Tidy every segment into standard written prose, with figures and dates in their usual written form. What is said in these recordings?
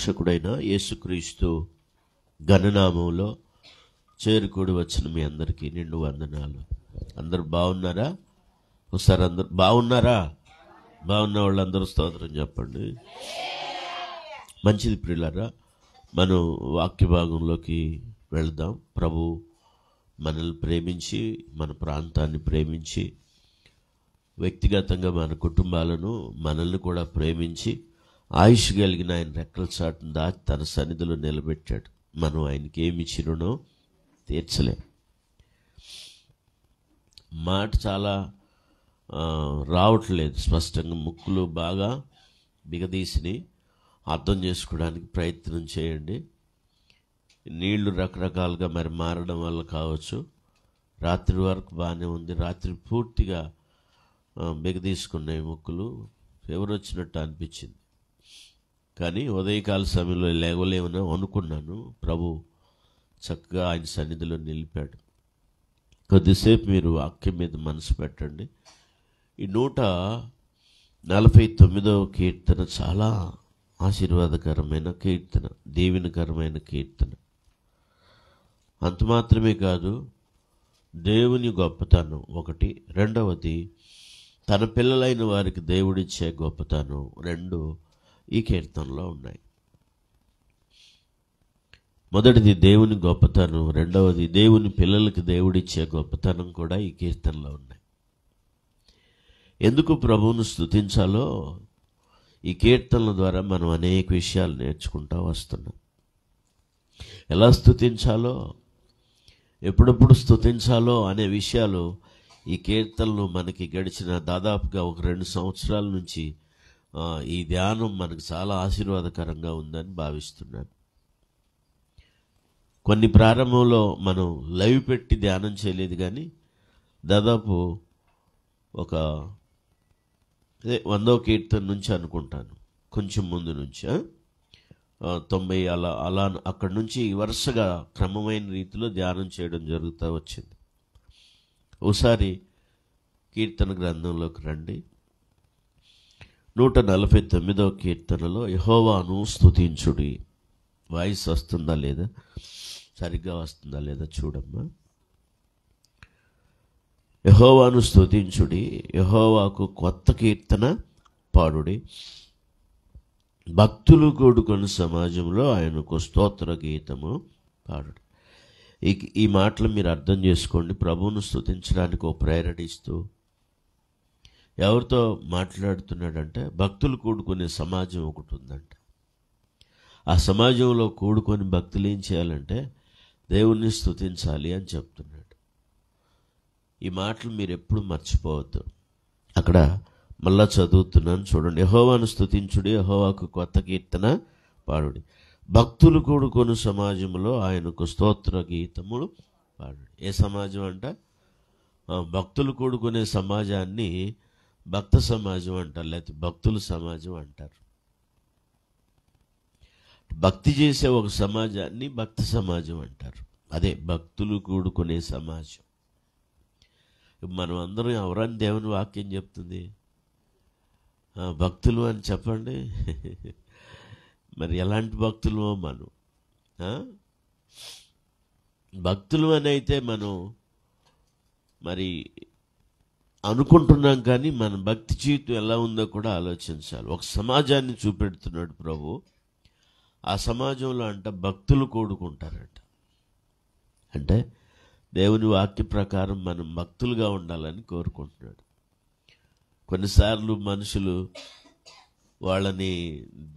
రక్షకుడైన యేసుక్రీస్తు ఘననామంలో చేరుకూడి వచ్చిన మీ అందరికీ నిండు వందనాలు. అందరు బాగున్నారా? ఒకసారి అందరు బాగున్నారా? బాగున్న వాళ్ళందరూ స్తోత్రం చెప్పండి. మంచిది ప్రియులారా, మనం వాక్య భాగంలోకి వెళదాం. ప్రభు మనల్ని ప్రేమించి, మన ప్రాంతాన్ని ప్రేమించి, వ్యక్తిగతంగా మన కుటుంబాలను, మనల్ని కూడా ప్రేమించి, ఆయుష్ కలిగిన ఆయన రెక్కల చాటును దాచి తన సన్నిధిలో నిలబెట్టాడు. మనం ఆయనకి ఏమి ఇచ్చినో తీర్చలేం. మాట చాలా రావట్లేదు స్పష్టంగా, ముక్కులు బాగా బిగదీసిని అర్థం చేసుకోవడానికి ప్రయత్నం చేయండి. నీళ్లు రకరకాలుగా మరి మారడం వల్ల కావచ్చు. రాత్రి వరకు బాగానే ఉంది, రాత్రి పూర్తిగా బిగదీసుకున్నాయి ముక్కులు, ఫీవర్ వచ్చినట్టు అనిపించింది. కానీ ఉదయకాల సమయంలో లేవలేమని అనుకున్నాను. ప్రభు చక్కగా ఆయన సన్నిధిలో నిలిపాడు. కొద్దిసేపు మీరు వాక్యం మీద మనసు పెట్టండి. ఈ 149వ కీర్తన చాలా ఆశీర్వాదకరమైన కీర్తన, దీవెనకరమైన కీర్తన. అంత మాత్రమే కాదు, దేవుని గొప్పతనం ఒకటి, రెండవది తన పిల్లలైన వారికి దేవుడిచ్చే గొప్పతనం రెండు ఈ కీర్తనలో ఉన్నాయి. మొదటిది దేవుని గొప్పతనం, రెండవది దేవుని పిల్లలకి దేవుడిచ్చే గొప్పతనం కూడా ఈ కీర్తనలో ఉన్నాయి. ఎందుకు ప్రభువును స్తుతించాలో ఈ కీర్తనల ద్వారా మనం అనేక విషయాలు నేర్చుకుంటూ వస్తున్నాం. ఎలా స్తుతించాలో, ఎప్పుడెప్పుడు స్తుతించాలో అనే విషయాలు ఈ కీర్తనలు మనకి గడిచిన దాదాపుగా ఒక 2 సంవత్సరాల నుంచి ఈ ధ్యానం మనకు చాలా ఆశీర్వాదకరంగా ఉందని భావిస్తున్నాను. కొన్ని ప్రారంభంలో మనం లైవ్ పెట్టి ధ్యానం చేయలేదు, కానీ దాదాపు ఒక 100వ కీర్తన నుంచి అనుకుంటాను, కొంచెం ముందు నుంచి 90 అలా అక్కడి నుంచి వరుసగా క్రమమైన రీతిలో ధ్యానం చేయడం జరుగుతూ వచ్చింది. ఒకసారి కీర్తన గ్రంథంలోకి రండి. 149వ కీర్తనలో యెహోవాను స్తుతించుడి. వాయిస్ వస్తుందా లేదా, సరిగ్గా వస్తుందా లేదా చూడమ్మా. యెహోవాను స్తుతించుడి, యెహోవాకు కొత్త కీర్తన పాడుడి, భక్తులు కూడుకొని సమాజంలో ఆయనకు స్తోత్ర గీతము పాడుడి. ఈ మాటలు మీరు అర్థం చేసుకోండి. ప్రభువును స్తుతించడానికి ఒక ప్రేరణ ఇస్తూ ఎవరితో మాట్లాడుతున్నాడంటే, భక్తులు కూడుకునే సమాజం ఒకటి ఉందంట. ఆ సమాజంలో కూడుకొని భక్తులు ఏం చేయాలంటే దేవుణ్ణి స్తుతించాలి అని చెప్తున్నాడు. ఈ మాటలు మీరు ఎప్పుడు మర్చిపోవద్దు. అక్కడ మళ్ళా చదువుతున్నాను చూడండి. యెహోవాను స్తుతించుడి, యెహోవాకు కొత్త కీర్తన పాడుడి, భక్తులు కూడుకొని సమాజంలో ఆయనకు స్తోత్ర గీతములు పాడుడి. ఏ సమాజం అంట? భక్తులు కూడుకునే సమాజాన్ని భక్త సమాజం అంటారు, లేకపోతే భక్తుల సమాజం అంటారు. భక్తి చేసే ఒక సమాజాన్ని భక్త సమాజం అంటారు. అదే భక్తులు కూడుకునే సమాజం. మనం అందరం ఎవరని దేవుని వాక్యం చెప్తుంది? భక్తులు అని చెప్పండి. మరి ఎలాంటి భక్తులు మనం? భక్తులు అని అయితే మనం మరి అనుకుంటున్నాం, కానీ మన భక్తి జీవితం ఎలా ఉందో కూడా ఆలోచించాలి. ఒక సమాజాన్ని చూపెడుతున్నాడు ప్రభు. ఆ సమాజంలో అంట భక్తులు కూడుకుంటారంట. అంటే దేవుని వాక్య ప్రకారం మనం భక్తులుగా ఉండాలని కోరుకుంటున్నాడు. కొన్నిసార్లు మనుషులు వాళ్ళని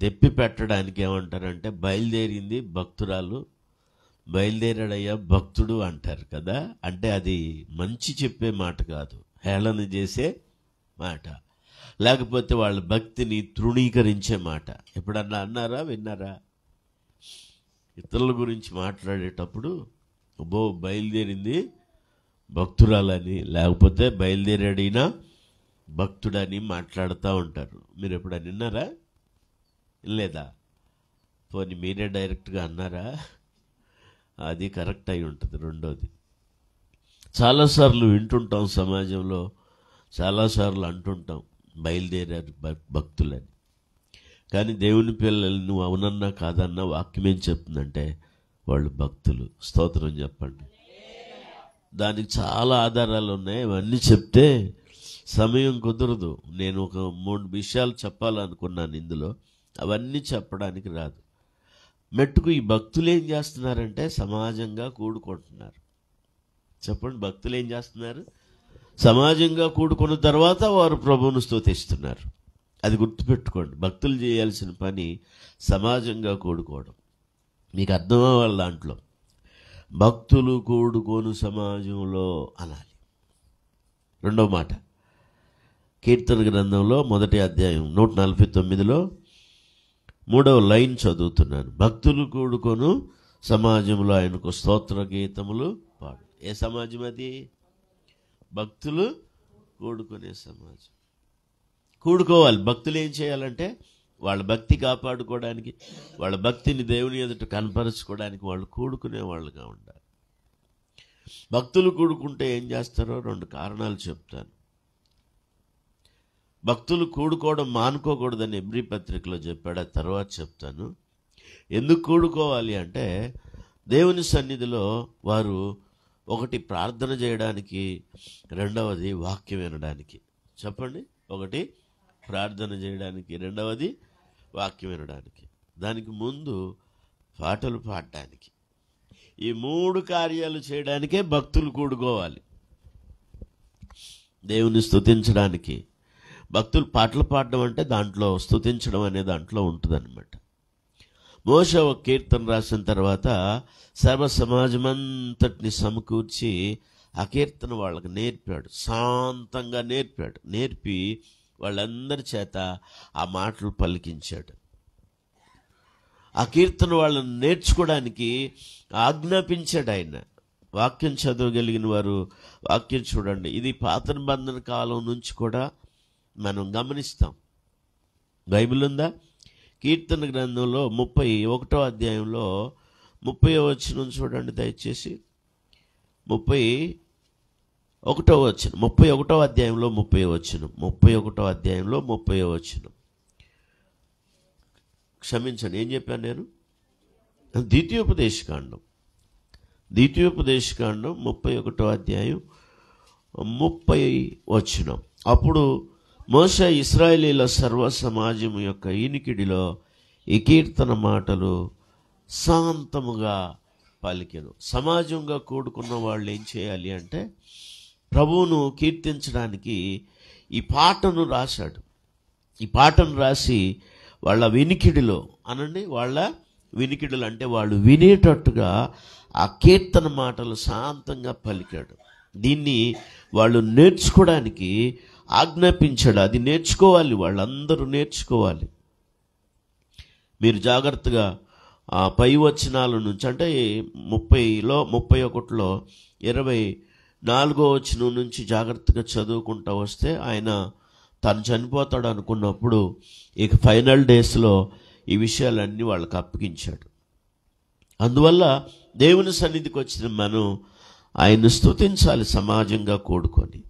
దెప్పి పెట్టడానికి ఏమంటారంటే, బయలుదేరింది భక్తురాలు, బయలుదేరాడయ్యా భక్తుడు అంటారు కదా. అంటే అది మంచి చెప్పే మాట కాదు, హేళన చేసే మాట, లేకపోతే వాళ్ళ భక్తిని తృణీకరించే మాట. ఎప్పుడన్నా అన్నారా, విన్నారా? ఇతరుల గురించి మాట్లాడేటప్పుడు అబ్బో బయలుదేరింది భక్తురాలని, లేకపోతే బయలుదేరాడినా భక్తుడని మాట్లాడుతూ ఉంటారు. మీరు ఎప్పుడన్నా విన్నారా? లేదా? పోనీ మీరే డైరెక్ట్గా అన్నారా? అది కరెక్ట్ అయి ఉంటుంది. రెండోది, చాలాసార్లు వింటుంటాం సమాజంలో, చాలాసార్లు అంటుంటాం బయలుదేరారు భక్తులని. కానీ దేవుని పిల్లలు నువ్వు అవునన్నా కాదన్నా వాక్యం ఏం చెప్తుందంటే వాళ్ళు భక్తులు. స్తోత్రం చెప్పండి. దానికి చాలా ఆధారాలు ఉన్నాయి. అవన్నీ చెప్తే సమయం కుదరదు. నేను ఒక 3 విషయాలు చెప్పాలనుకున్నాను ఇందులో. అవన్నీ చెప్పడానికి రాదు. మెట్టుకు ఈ భక్తులు ఏం చేస్తున్నారంటే సమాజంగా కూడుకుంటున్నారు. చెప్పండి, భక్తులు ఏం చేస్తున్నారు? సమాజంగా కూడుకున్న తర్వాత వారు ప్రభువును స్తుతిస్తున్నారు. అది గుర్తుపెట్టుకోండి. భక్తులు చేయాల్సిన పని సమాజంగా కూడుకోవడం. మీకు అర్థం అవ్వాలి. దాంట్లో భక్తులు కూడుకోను సమాజంలో అనాలి. రెండవ మాట కీర్తన గ్రంథంలో 1వ అధ్యాయం 149లో 3వ లైన్ చదువుతున్నాను. భక్తులు కూడుకొను సమాజంలో ఆయనకు స్తోత్ర గీతములు పాడు. ఏ సమాజం అది? భక్తులు కూడుకునే సమాజం. కూడుకోవాలి. భక్తులు ఏం చేయాలంటే వాళ్ళ భక్తి కాపాడుకోవడానికి, వాళ్ళ భక్తిని దేవుని ఎదుట కనపరచుకోవడానికి వాళ్ళు కూడుకునే వాళ్ళుగా ఉండాలి. భక్తులు కూడుకుంటే ఏం చేస్తారో 2 కారణాలు చెప్తాను. భక్తులు కూడుకోవడం మానుకోకూడదని ఎబ్రీ పత్రికలో చెప్పాడు. ఆ తర్వాత చెప్తాను. ఎందుకు కూడుకోవాలి అంటే దేవుని సన్నిధిలో వారు ఒకటి ప్రార్థన చేయడానికి, రెండవది వాక్యం వినడానికి. చెప్పండి, ఒకటి ప్రార్థన చేయడానికి, రెండవది వాక్యం వినడానికి, దానికి ముందు పాటలు పాడడానికి. ఈ 3 కార్యాలు చేయడానికే భక్తులు కూడుకోవాలి. దేవుని స్తుతించడానికి భక్తులు పాటలు పాడడం అంటే దాంట్లో స్తుతించడం అనే దాంట్లో ఉంటుందన్నమాట. మోషే ఒక కీర్తన రాసిన తర్వాత సర్వ సమాజమంతటిని సమకూర్చి ఆ కీర్తన వాళ్ళకి నేర్పాడు. శాంతంగా నేర్పాడు. నేర్పి వాళ్ళందరి చేత ఆ మాటలు పలికించాడు. ఆ కీర్తన వాళ్ళని నేర్చుకోవడానికి ఆజ్ఞాపించాడు ఆయన. వాక్యం చదవగలిగిన వారు వాక్యం చూడండి. ఇది పాత నిబంధన కాలం నుంచి కూడా మనం గమనిస్తాం. బైబిల్ ఉందా? కీర్తన గ్రంథంలో 31వ అధ్యాయంలో 30వ వచనం చూడండి దయచేసి. 31వ వచనం, 31వ అధ్యాయంలో 30వ వచనం, 31వ అధ్యాయంలో 30వ వచనం. క్షమించండి, ఏం చెప్పాను నేను? ద్వితీయోపదేశకాండం 31వ అధ్యాయం 30వ వచనం. అప్పుడు మోషే ఇశ్రాయేలీల సర్వ సమాజం యొక్క ఈనికిడిలో ఈ కీర్తన మాటలు శాంతముగా పలికెను. సమాజంగా కూడుకున్న వాళ్ళు ఏం చేయాలి అంటే ప్రభువును కీర్తించడానికి ఈ పాటను రాశాడు. ఈ పాటను రాసి వాళ్ళ వినికిడిలో అనండి, వాళ్ళ వినికిడిలో అంటే వాళ్ళు వినేటట్టుగా ఆ కీర్తన మాటలు శాంతంగా పలికాడు. దీన్ని వాళ్ళు నేర్చుకోవడానికి ఆజ్ఞాపించాడు. అది నేర్చుకోవాలి, వాళ్ళందరూ నేర్చుకోవాలి. మీరు జాగ్రత్తగా పై వచనాల నుంచి అంటే 30లో 31లో 24వ వచనం నుంచి జాగ్రత్తగా చదువుకుంటూ వస్తే ఆయన తను చనిపోతాడు అనుకున్నప్పుడు ఇక ఫైనల్ డేస్లో ఈ విషయాలన్నీ వాళ్ళకి అప్పగించాడు. అందువల్ల దేవుని సన్నిధికి వచ్చిన మనం ఆయన్ని స్తుతించాలి సమాజంగా కూడుకొని.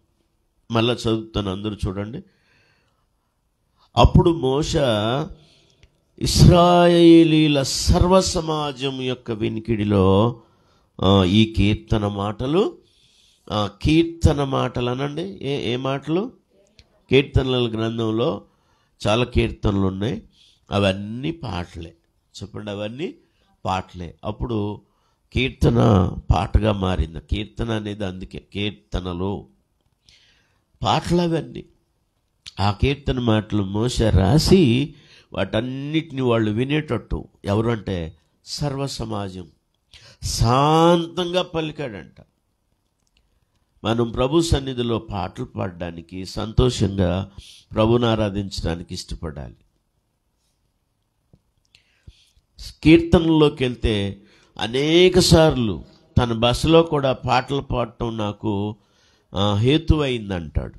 మళ్ళా చదువుతాను, అందరూ చూడండి. అప్పుడు మోషే ఇశ్రాయేలీల సర్వ సమాజం యొక్క వినికిడిలో ఈ కీర్తన మాటలు అనండి. ఏ మాటలు? కీర్తనల గ్రంథంలో చాలా కీర్తనలు ఉన్నాయి. అవన్నీ పాటలే. చెప్పండి, అవన్నీ పాటలే. అప్పుడు కీర్తన పాటగా మారింది. కీర్తన అనేది అందుకే కీర్తనలు, పాటలు అవన్నీ. ఆ కీర్తన మాటలు మోషే రాసి వాటన్నిటిని వాళ్ళు వినేటట్టు, ఎవరంటే సర్వ సమాజం శాంతంగా పలికాడంట. మనం ప్రభు సన్నిధిలో పాటలు పాడడానికి, సంతోషంగా ప్రభుని ఆరాధించడానికి ఇష్టపడాలి. కీర్తనలోకి వెళ్తే అనేక సార్లు తన బస్సులో కూడా పాటలు పాడటం నాకు హేతువైందంటాడు.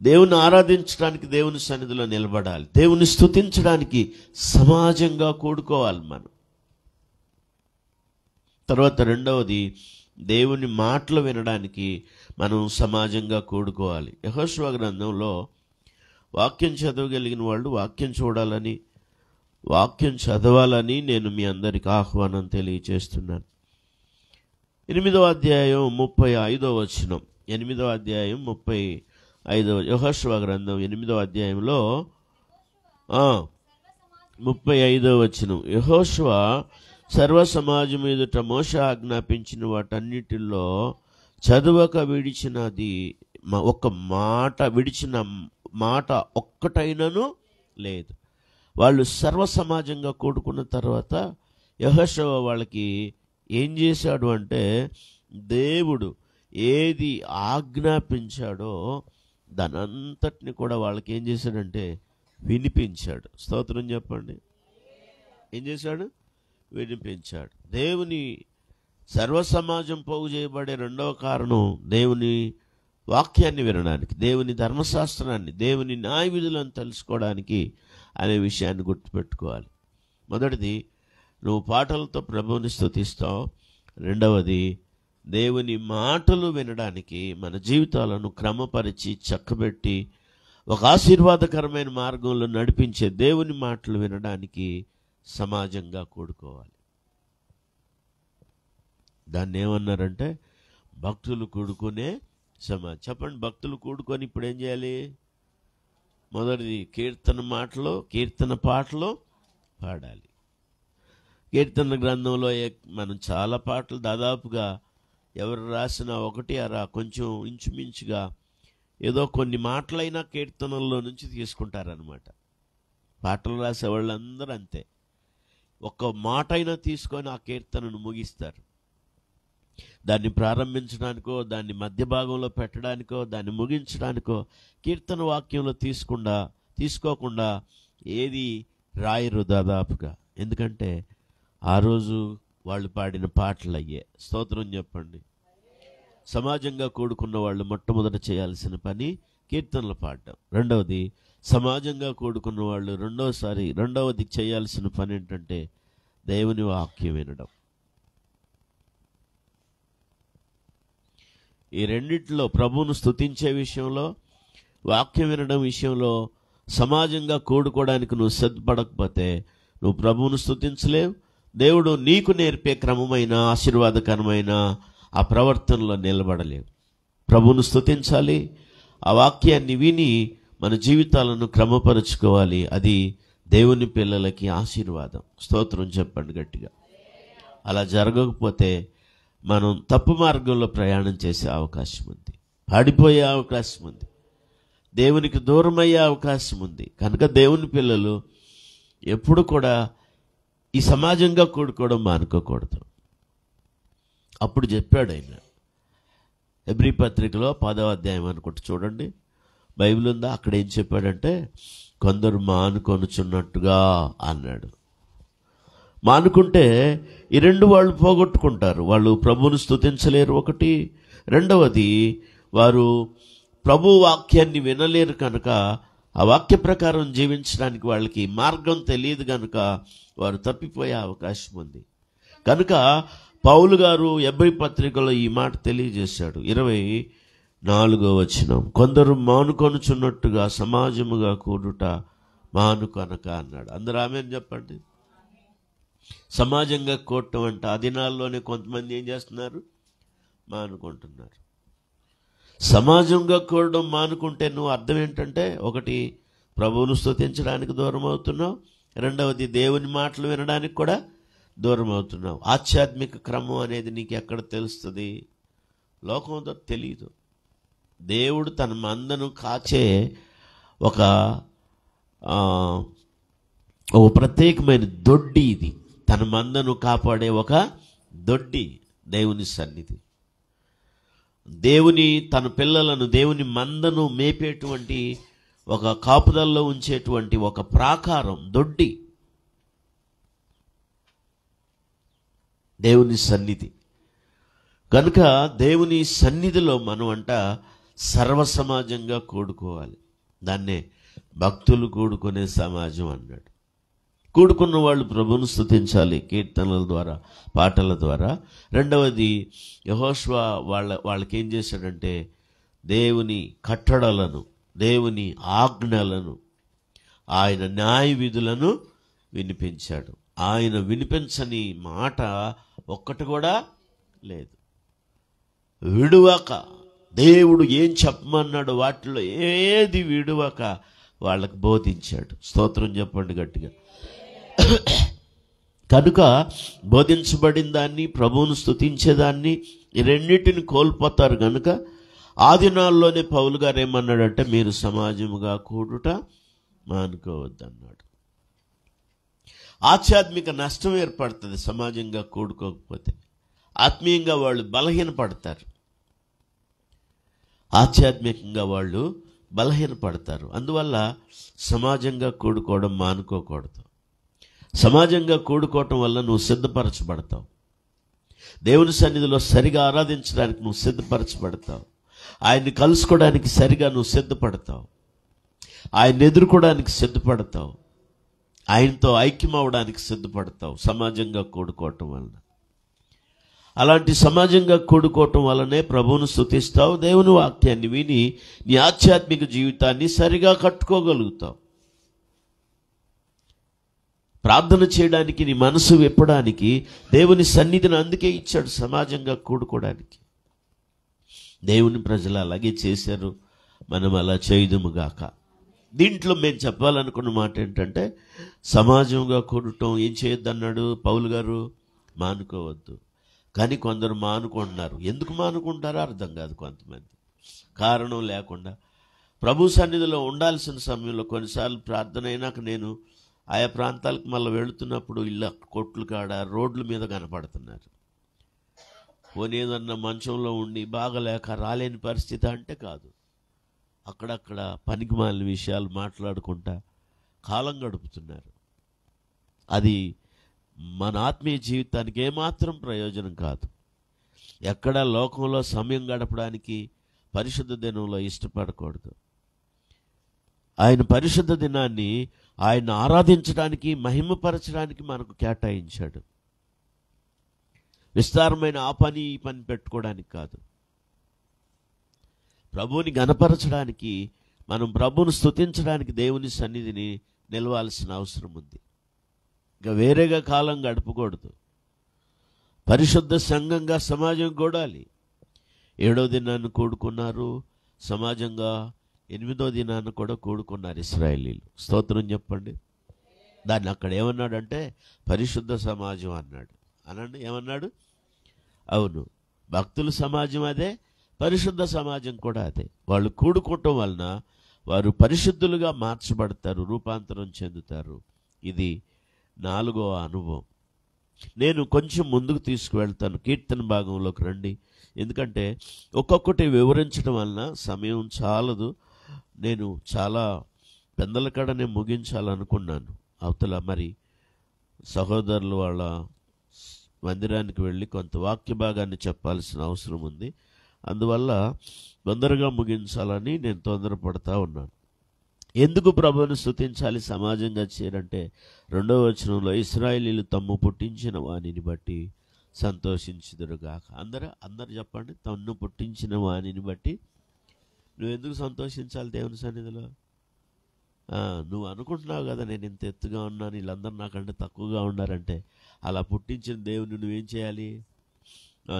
దేవుని ఆరాధించడానికి దేవుని సన్నిధిలో నిలబడాలి. దేవుని స్తుతించడానికి సమాజంగా కూడుకోవాలి మనం. తర్వాత రెండవది, దేవుని మాటలు వినడానికి మనం సమాజంగా కూడుకోవాలి. యెహోషువ గ్రంథంలో వాక్యం చదవగలిగిన వాళ్ళు వాక్యం చూడాలని, వాక్యం చదవాలని నేను మీ అందరికి ఆహ్వానం తెలియచేస్తున్నాను. 8వ అధ్యాయం 35వ వచనం. 8వ అధ్యాయం 35వ యెహోషువ గ్రంథం 8వ అధ్యాయంలో 35వ వచనం. యెహోషువ సర్వ సమాజం ఎదుట మోషే ఆజ్ఞాపించిన వాటన్నిటిలో చదవక విడిచినది విడిచిన మాట ఒక్కటైనను లేదు. వాళ్ళు సర్వ సమాజంగా కూడుకున్న తర్వాత యెహోషువ వాళ్ళకి ఏం చేశాడు అంటే, దేవుడు ఏది ఆజ్ఞాపించాడో దాని అంతటిని కూడా వాళ్ళకి ఏం చేశాడంటే వినిపించాడు. స్తోత్రం చెప్పండి. ఏం చేశాడు? వినిపించాడు. దేవుని సర్వ సమాజం పోగు చేయబడే రెండవ కారణం దేవుని వాక్యాన్ని వినడానికి, దేవుని ధర్మశాస్త్రాన్ని, దేవుని న్యాయ విధులను తెలుసుకోవడానికి అనే విషయాన్ని గుర్తుపెట్టుకోవాలి. మొదటిది, నువ్వు పాటలతో ప్రభువుని స్తుతిస్తావు. రెండవది, దేవుని మాటలు వినడానికి మన జీవితాలను క్రమపరిచి చక్కబెట్టి ఒక ఆశీర్వాదకరమైన మార్గంలో నడిపించే దేవుని మాటలు వినడానికి సమాజంగా కూడుకోవాలి. దాన్ని ఏమన్నారంటే భక్తులు కూడుకునే సమాజం. చెప్పండి, భక్తులు కూడుకొని ఇప్పుడు ఏం చేయాలి? మొదటిది, కీర్తన పాటలు పాడాలి. కీర్తన గ్రంథంలో మనం చాలా పాటలు దాదాపుగా ఎవరు రాసినా ఒకటి అరా కొంచెం ఇంచుమించుగా ఏదో కొన్ని మాటలైనా కీర్తనల్లో నుంచి తీసుకుంటారనమాట. పాటలు రాసే వాళ్ళందరూ అంతే, ఒక్క మాట అయినా తీసుకొని ఆ కీర్తనను ముగిస్తారు. దాన్ని ప్రారంభించడానికో, దాన్ని మధ్య భాగంలో పెట్టడానికో, దాన్ని ముగించడానికో కీర్తన వాక్యంలో తీసుకోకుండా ఏది రాయరు దాదాపుగా. ఎందుకంటే ఆ రోజు వాళ్ళు పాడిన పాటలు అయ్యే. స్తోత్రం చెప్పండి. సమాజంగా కూడుకున్న వాళ్ళు మొట్టమొదట చేయాల్సిన పని కీర్తనలు పాడడం. రెండవది, సమాజంగా కూడుకున్న వాళ్ళు రెండవది చేయాల్సిన పని ఏంటంటే దేవుని వాక్యం వినడం. ఈ రెండిట్లో ప్రభువును స్తుతించే విషయంలో, వాక్యం వినడం విషయంలో సమాజంగా కూడుకోవడానికి నువ్వు సిద్ధపడకపోతే నువ్వు ప్రభువును స్తుతించలేవు. దేవుడు నీకు నేర్పే క్రమమైన ఆశీర్వాదకరమైన ఆ ప్రవర్తనలో నిలబడలేవు. ప్రభువును స్తుతించాలి, ఆ వాక్యాన్ని విని మన జీవితాలను క్రమపరుచుకోవాలి. అది దేవుని పిల్లలకి ఆశీర్వాదం. స్తోత్రం చెప్పండి గట్టిగా. అలా జరగకపోతే మనం తప్పు మార్గంలో ప్రయాణం చేసే అవకాశం ఉంది, పాడిపోయే అవకాశం ఉంది, దేవునికి దూరం అయ్యే అవకాశం ఉంది. కనుక దేవుని పిల్లలు ఎప్పుడు కూడా ఈ సమాజంగా కూడుకోవడం మానుకోకూడదు. అప్పుడు చెప్పాడు ఆయన హెబ్రీ పత్రికలో 10వ అధ్యాయం అనుకుంటూ చూడండి, బైబిల్ ఉందా, అక్కడ ఏం చెప్పాడంటే కొందరు మానుకొనుచున్నట్టుగా అన్నాడు. మానుకుంటే ఈ రెండు వాళ్ళు పోగొట్టుకుంటారు. వాళ్ళు ప్రభువును స్తుతించలేరు ఒకటి, రెండవది వారు ప్రభు వాక్యాన్ని వినలేరు. కనుక ఆ వాక్య ప్రకారం జీవించడానికి వాళ్ళకి మార్గం తెలియదు, కనుక వారు తప్పిపోయే అవకాశం ఉంది. కనుక పౌలు గారు హెబ్రీ పత్రికలో ఈ మాట తెలియజేశాడు. 24వ వచనం, కొందరు మానుకొనుచున్నట్టుగా సమాజముగా కూడుట మానుకొనక అన్నాడు. అందరూ ఆమేన్ చెప్పండి. సమాజంగా కూడటం అంటే ఆ దినాల్లోనే కొంతమంది ఏం చేస్తున్నారు? మానుకుంటున్నారు. సమాజంగా కూడడం మానుకుంటే నువ్వు అర్థం ఏంటంటే, ఒకటి ప్రభువును స్తుతించడానికి దూరం అవుతున్నావు, రెండవది దేవుని మాటలు వినడానికి కూడా దూరం అవుతున్నావు. ఆధ్యాత్మిక క్రమం అనేది నీకు ఎక్కడ తెలుస్తుంది? లోకంతో తెలియదు. దేవుడు తన మందను కాచే ఒక ప్రత్యేకమైన దొడ్డి ఇది. తన మందను కాపాడే ఒక దొడ్డి దేవుని సన్నిధి. తన పిల్లలను, దేవుని మందను మేపేటువంటి ఒక కాపుదల్లో ఉంచేటువంటి ఒక ప్రాకారం, దొడ్డి దేవుని సన్నిధి. కనుక దేవుని సన్నిధిలో మనం సర్వసమాజంగా కూడుకోవాలి. దాన్నే భక్తులు కూడుకునే సమాజం అన్నాడు. కూడుకున్న వాళ్ళు ప్రభువును స్తుతించాలి కీర్తనల ద్వారా, పాటల ద్వారా. రెండవది, యెహోషువ వాళ్ళకి ఏం చేశాడంటే దేవుని కట్టడలను, దేవుని ఆజ్ఞలను, ఆయన న్యాయ విధులను వినిపించాడు. ఆయన వినిపించని మాట ఒక్కటి కూడా లేదు. విడువక దేవుడు ఏం చెప్పమన్నాడు వాటిలో ఏది విడువక వాళ్ళకు బోధించాడు. స్తోత్రం చెప్పండి గట్టిగా. కనుక బోధించబడిన దాన్ని, ప్రభువును స్తుతించేదాన్ని, ఈ రెండింటిని కోల్పోతారు. కనుక ఆ దినాల్లోనే పౌలు గారు ఏమన్నాడంటే, మీరు సమాజముగా కూడుట మానుకోవద్దన్నాడు. ఆధ్యాత్మిక నష్టం ఏర్పడుతుంది సమాజంగా కూడుకోకపోతే. ఆత్మీయంగా వాళ్ళు బలహీనపడతారు, ఆధ్యాత్మికంగా వాళ్ళు బలహీనపడతారు. అందువల్ల సమాజంగా కూడుకోవడం మానుకోకూడదు. సమాజంగా కూడుకోవటం వల్ల నువ్వు సిద్ధపరచబడతావు. దేవుని సన్నిధిలో సరిగా ఆరాధించడానికి నువ్వు సిద్ధపరచబడతావు. ఆయన్ని కలుసుకోవడానికి సరిగా నువ్వు సిద్ధపడతావు. ఆయన్ని ఎదుర్కోవడానికి సిద్ధపడతావు. ఆయనతో ఐక్యమవడానికి సిద్ధపడతావు సమాజంగా కూడుకోవటం వలన. అలాంటి సమాజంగా కూడుకోవటం వల్లనే ప్రభువును స్తుతిస్తావు. దేవుని వాక్యాన్ని విని నీ ఆధ్యాత్మిక జీవితాన్ని సరిగా కట్టుకోగలుగుతావు. ప్రార్థన చేయడానికి, నీ మనసు విప్పడానికి దేవుని సన్నిధిని అందుకే ఇచ్చాడు, సమాజంగా కూడుకోవడానికి. దేవుని ప్రజలు అలాగే చేశారు, మనం అలా చేయదుముగాక. దీంట్లో మేము చెప్పాలనుకున్న మాట ఏంటంటే, సమాజంగా కూడటం ఏం చేయొద్దన్నాడు పౌలు గారు? మానుకోవద్దు. కానీ కొందరు మానుకుంటున్నారు. ఎందుకు మానుకుంటారో అర్థం కాదు. కొంతమంది కారణం లేకుండా ప్రభు సన్నిధిలో ఉండాల్సిన సమయంలో కొన్నిసార్లు ప్రార్థన అయినాక నేను ఆయా ప్రాంతాలకు మళ్ళీ వెళుతున్నప్పుడు ఇళ్ళ కొట్లు కాడ రోడ్ల మీద కనపడుతున్నారు. పోనీ ఏదన్నా మంచంలో ఉండి బాగలేక రాలేని పరిస్థితి అంటే కాదు, అక్కడక్కడ పనికిమాలిన విషయాలు మాట్లాడుకుంటా కాలం గడుపుతున్నారు. అది మన ఆత్మీయ జీవితానికి ఏమాత్రం ప్రయోజనం కాదు. ఎక్కడ లోకంలో సమయం గడపడానికి పరిశుద్ధ దినంలో ఇష్టపడకూడదు. ఆయన పరిశుద్ధ దినాన్ని ఆయన ఆరాధించడానికి, మహిమపరచడానికి మనకు కేటాయించాడు. విస్తారమైన ఆ పని ఈ పని పెట్టుకోవడానికి కాదు. ప్రభువుని గణపరచడానికి, మనం ప్రభువును స్తుతించడానికి దేవుని సన్నిధిని నిలవాల్సిన అవసరం ఉంది. ఇంకా వేరేగా కాలం గడపకూడదు. పరిశుద్ధ సంఘంగా సమాజం కూడాలి. 7వ దినాన్ని కూడుకున్నారు సమాజంగా, 8వ దినాన్ని కూడా కూడుకున్నారు ఇశ్రాయేలీలు. స్తోత్రం చెప్పండి. దాన్ని అక్కడ ఏమన్నాడంటే పరిశుద్ధ సమాజం అన్నాడు. అనండి, ఏమన్నాడు? అవును, భక్తుల సమాజం అదే, పరిశుద్ధ సమాజం కూడా అదే. వాళ్ళు కూడుకోవటం వలన వారు పరిశుద్ధులుగా మార్చబడతారు, రూపాంతరం చెందుతారు. ఇది 4వ అనుభవం. నేను కొంచెం ముందుకు తీసుకువెళ్తాను. కీర్తన భాగంలోకి రండి. ఎందుకంటే ఒక్కొక్కటి వివరించడం వలన సమయం చాలదు. నేను చాలా పెద్దల కాడనే ముగించాలనుకున్నాను. అవతల మరి సహోదరులు వాళ్ళ మందిరానికి వెళ్ళి కొంత వాక్య భాగాన్ని చెప్పాల్సిన అవసరం ఉంది. అందువల్ల తొందరగా ముగించాలని నేను తొందరపడతా ఉన్నాను. ఎందుకు ప్రభువును స్తుతించాలి సమాజంగా చేరంటే 2వ వచనంలో ఇశ్రాయేలీయులు తమ్ము పుట్టించిన వానిని బట్టి సంతోషించుదురుగాక. అందరు చెప్పండి, తన్ను పుట్టించిన వానిని బట్టి. నువ్వు ఎందుకు సంతోషించాలి దేవుని సన్నిధిలో? నువ్వు అనుకుంటున్నావు కదా, నేను ఇంత ఎత్తుగా ఉన్నాను, వీళ్ళందరూ నాకంటే తక్కువగా ఉన్నారంటే. అలా పుట్టించిన దేవుని నువ్వేం చేయాలి?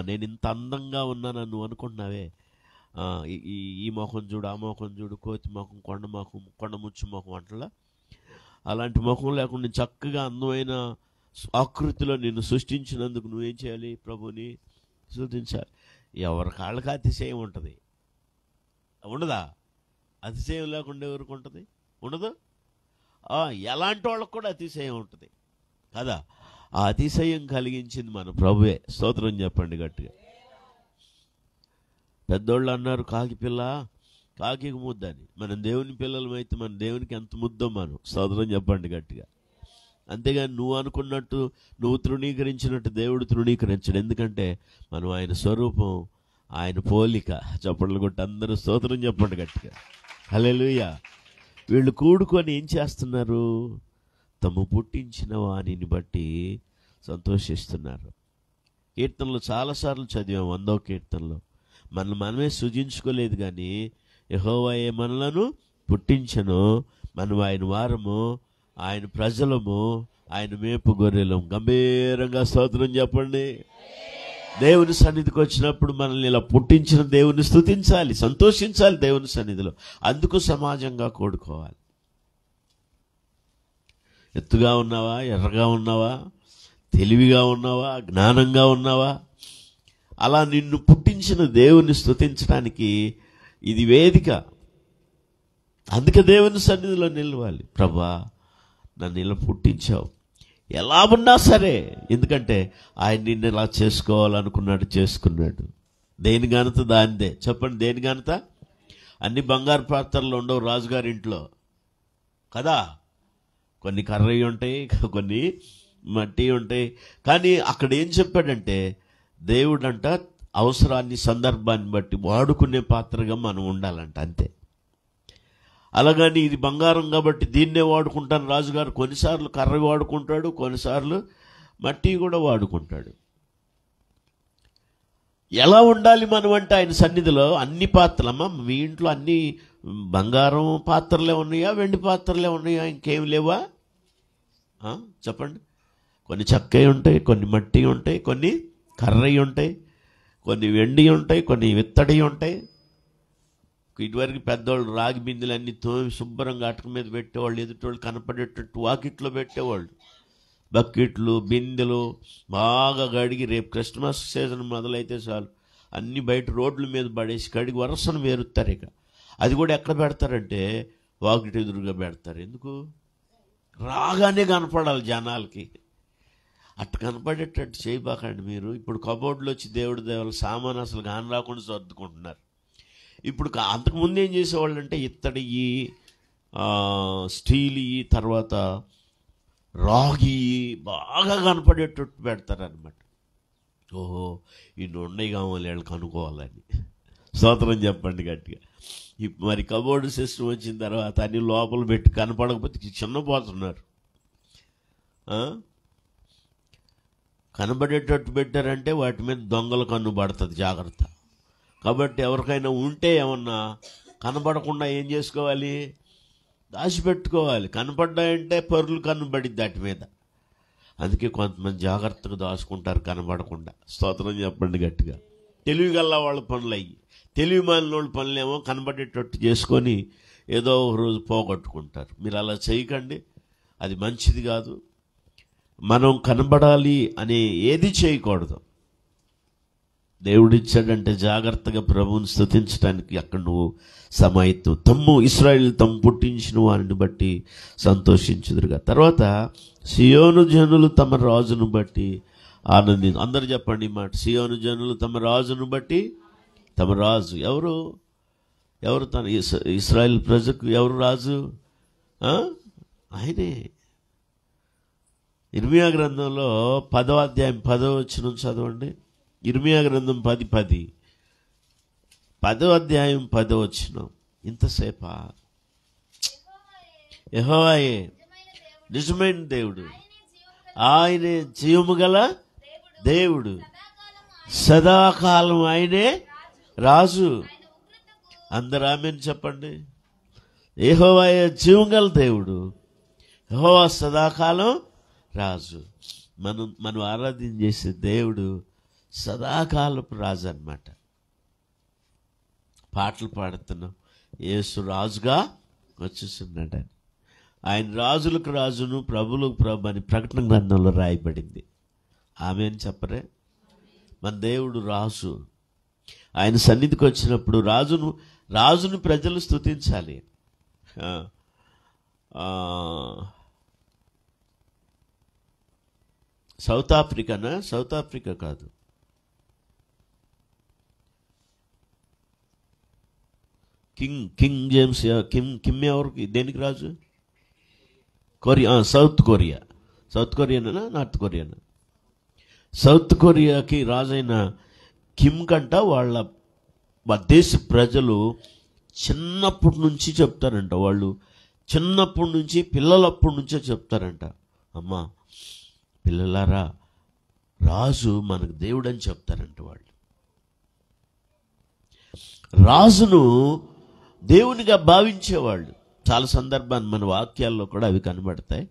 నేను ఇంత అందంగా ఉన్నాను నువ్వు అనుకుంటున్నావే, ఈ మొఖం చూడు, ఆ మొఖం చూడు, కోతి మొఖం, కొండ ముచ్చు మొఖం అంటలా. అలాంటి ముఖం లేకుండా చక్కగా అందమైన ఆకృతిలో నిన్ను సృష్టించినందుకు నువ్వేం చేయాలి? ప్రభుని స్తుతించాలి. ఎవరి కాళ్ళకి అతిశయం ఉంటుంది, ఉండదా? అతిశయం లేకుండా ఎవరికి ఉంటుంది? ఉండదు. ఎలాంటి వాళ్ళకు కూడా అతిశయం ఉంటుంది కదా. ఆ అతిశయం కలిగించింది మన ప్రభువే. స్తోత్రం చెప్పండి గట్టిగా. పెద్దోళ్ళు అన్నారు, కాకి పిల్ల కాకి ముద్దని. మనం దేవుని పిల్లలమైతే మన దేవునికి ఎంత ముద్దో మనం. స్తోత్రం చెప్పండి గట్టిగా. అంతేగాని నువ్వు అనుకున్నట్టు, నువ్వు తృణీకరించినట్టు దేవుడు తృణీకరించడు. ఎందుకంటే మనం ఆయన స్వరూపం, ఆయన పోలిక. చప్పట్లు కొట్టి అందరూ స్తోత్రం చెప్పండి గట్టిగా. హల్లెలూయా. వీళ్ళు కూడుకొని ఏం చేస్తున్నారు? తమ పుట్టించిన వానిని బట్టి సంతోషిస్తున్నారు. కీర్తనలు చాలాసార్లు చదివాం. 100వ కీర్తనలో మనమే సృజించుకోలేదు, కానీ యెహోవాయే మనలను పుట్టించెను, మనం ఆయన వారము, ఆయన ప్రజలము, ఆయన మేపు గొర్రెలం. గంభీరంగా స్తోత్రం చెప్పండి. దేవుని సన్నిధికి వచ్చినప్పుడు మనల్ని ఇలా పుట్టించిన దేవుని స్తుతించాలి, సంతోషించాలి దేవుని సన్నిధిలో. అందుకు సమాజంగా కూడుకోవాలి. ఎత్తుగా ఉన్నావా, ఎర్రగా ఉన్నావా, తెలివిగా ఉన్నావా, జ్ఞానంగా ఉన్నావా, అలా నిన్ను పుట్టించిన దేవుని స్తుతించడానికి ఇది వేదిక. అందుకే దేవుని సన్నిధిలో నిలవాలి. ప్రభా, నన్ను ఇలా పుట్టించావు, ఎలా ఉన్నా సరే, ఎందుకంటే ఆయన నిన్ను ఇలా చేసుకోవాలనుకున్నాడు, చేసుకున్నాడు. దేని ఘనత దానిదే. చెప్పండి, దేని ఘనత? అన్ని బంగారు పాత్రలు ఉండవు రాజుగారి ఇంట్లో కదా. కొన్ని కర్రవి ఉంటాయి, కొన్ని మట్టి ఉంటాయి. కానీ అక్కడ ఏం చెప్పాడంటే, దేవుడంట అవసరాన్ని, సందర్భాన్ని బట్టి వాడుకునే పాత్రగా మనం ఉండాలంట, అంతే. అలాగని ఇది బంగారం కాబట్టి దీన్నే వాడుకుంటాను రాజుగారు. కొన్నిసార్లు కర్ర వాడుకుంటాడు, కొన్నిసార్లు మట్టి కూడా వాడుకుంటాడు. ఎలా ఉండాలి మనం అంటే ఆయన సన్నిధిలో అన్ని పాత్రలమ్మా. మీ ఇంట్లో అన్ని బంగారం పాత్రలే ఉన్నాయా, వెండి పాత్రలే ఉన్నాయా, ఇంకేం లేవా? చెప్పండి. కొన్ని చెక్కవి ఉంటాయి, కొన్ని మట్టి ఉంటాయి, కొన్ని కర్రవి ఉంటాయి, కొన్ని వెండి ఉంటాయి, కొన్ని విత్తడి ఉంటాయి. ఇటువరకు పెద్దవాళ్ళు రాగి బిందెలు అన్ని తోమి శుభ్రంగా అటక మీద పెట్టేవాళ్ళు, ఎదుటోళ్ళు కనపడేటట్టు వాకిట్లో పెట్టేవాళ్ళు. బకెట్లు, బిందెలు బాగా కడిగి, రేపు క్రిస్మస్ సీజన్ మొదలైతే చాలు అన్ని బయట రోడ్ల మీద పడేసి కడిగి వరసను వేరుతారు. ఇక అది కూడా ఎక్కడ పెడతారంటే వాకిటి ఎదురుగా పెడతారు. ఎందుకు? రాగానే కనపడాలి జనాలకి. అట్ట కనపడేటట్టు చేయబాకండి మీరు. ఇప్పుడు కబోర్డ్లో వచ్చి దేవుడి దేవుళ్ళ సామాను అసలు కాని రాకుండా సర్దుకుంటున్నారు. ఇప్పుడు అంతకుముందు ఏం చేసేవాళ్ళు అంటే ఇత్తడి, స్టీల్, తర్వాత రాగి బాగా కనపడేటట్టు పెడతారనమాట. ఓహో, ఇన్ని ఉన్నాయి కావాలి వీళ్ళకి అనుకోవాలని. స్తోత్రం చెప్పండి గట్టిగా. మరి కబోర్డు సిస్టమ్ వచ్చిన తర్వాత అన్ని లోపల పెట్టి కనపడకపోతే చిన్నపోతున్నారు. కనబడేటట్టు పెట్టారంటే వాటి మీద దొంగల కన్ను పడుతుంది, జాగ్రత్త. కాబట్టి ఎవరికైనా ఉంటే ఏమన్నా కనబడకుండా ఏం చేసుకోవాలి? దాచిపెట్టుకోవాలి. కనపడ్డాయంటే పరులు కన్ను పడిద్ది వాటి మీద. అందుకే కొంతమంది జాగ్రత్తగా దాచుకుంటారు కనబడకుండా. స్తోత్రం చెప్పండి గట్టిగా. తెలివి గల్ల వాళ్ళ పనులు అయ్యి, తెలివి మాలిన వాళ్ళ పనులేమో కనబడేటట్టు చేసుకొని ఏదో ఒక రోజు పోగొట్టుకుంటారు. మీరు అలా చేయకండి, అది మంచిది కాదు. మనం కనబడాలి అనే ఏది చేయకూడదు. దేవుడిచ్చాడంటే జాగ్రత్తగా ప్రభువుని స్తుతించడానికి అక్కడ నువ్వు సమాయత్తం. ఇశ్రాయేలు తమ్ము పుట్టించిన వారిని బట్టి సంతోషించుదురుగా. తర్వాత సియోను జనులు తమ రాజును బట్టి అందరు చెప్పండి ఈ మాట. సియోను జనులు తమ రాజును బట్టి, తమ రాజు ఎవరు తన ఇశ్రాయేలు ప్రజకు ఎవరు రాజు? ఆయనే. ఇర్మియా గ్రంథంలో 10వ అధ్యాయం 10వ వచనం చదవండి. ఇర్మియా గ్రంథం 10:10, 10వ అధ్యాయం 10వ వచనం. ఇంతసేపా? యెహోవాయే నిజమైన దేవుడు, ఆయనే జీవము గల దేవుడు, సదాకాలం ఆయనే రాజు. అందరూ ఆమేన్ చెప్పండి. యెహోవాయే జీవము గల దేవుడు, యెహోవా సదాకాలం రాజు. మనం ఆరాధన చేసే దేవుడు సదాకాలపు రాజు అన్నమాట. పాటలు పాడుతున్నాం, యేసు రాజుగా వచ్చేస్తున్నాడని. ఆయన రాజులకు రాజును, ప్రభులకు ప్రభు అని ప్రకటన గ్రంథంలో రాయబడింది. ఆమేన్ చెప్పరే? మన దేవుడు రాజు. ఆయన సన్నిధికి వచ్చినప్పుడు రాజును ప్రజలు స్తుతించాలి. సౌత్ ఆఫ్రికానా? సౌత్ ఆఫ్రికా కాదు, కింగ్ జేమ్స్. కిమ్ ఎవరికి, దేనికి రాజు? కొరియా. సౌత్ కొరియానా నార్త్ కొరియానా? సౌత్ కొరియాకి రాజైన కిమ్ కంట వాళ్ళ దేశ ప్రజలు చిన్నప్పటి నుంచి చెప్తారంట. వాళ్ళు చిన్నప్పటి నుంచి, పిల్లలప్పటి నుంచే చెప్తారంట, అమ్మా పిల్లలారా రాజు మనకు దేవుడు అని చెప్తారంట. వాళ్ళు రాజును దేవునిగా భావించేవాళ్ళు. చాలా సందర్భాన్ని మన వాక్యాల్లో కూడా అవి కనబడతాయి.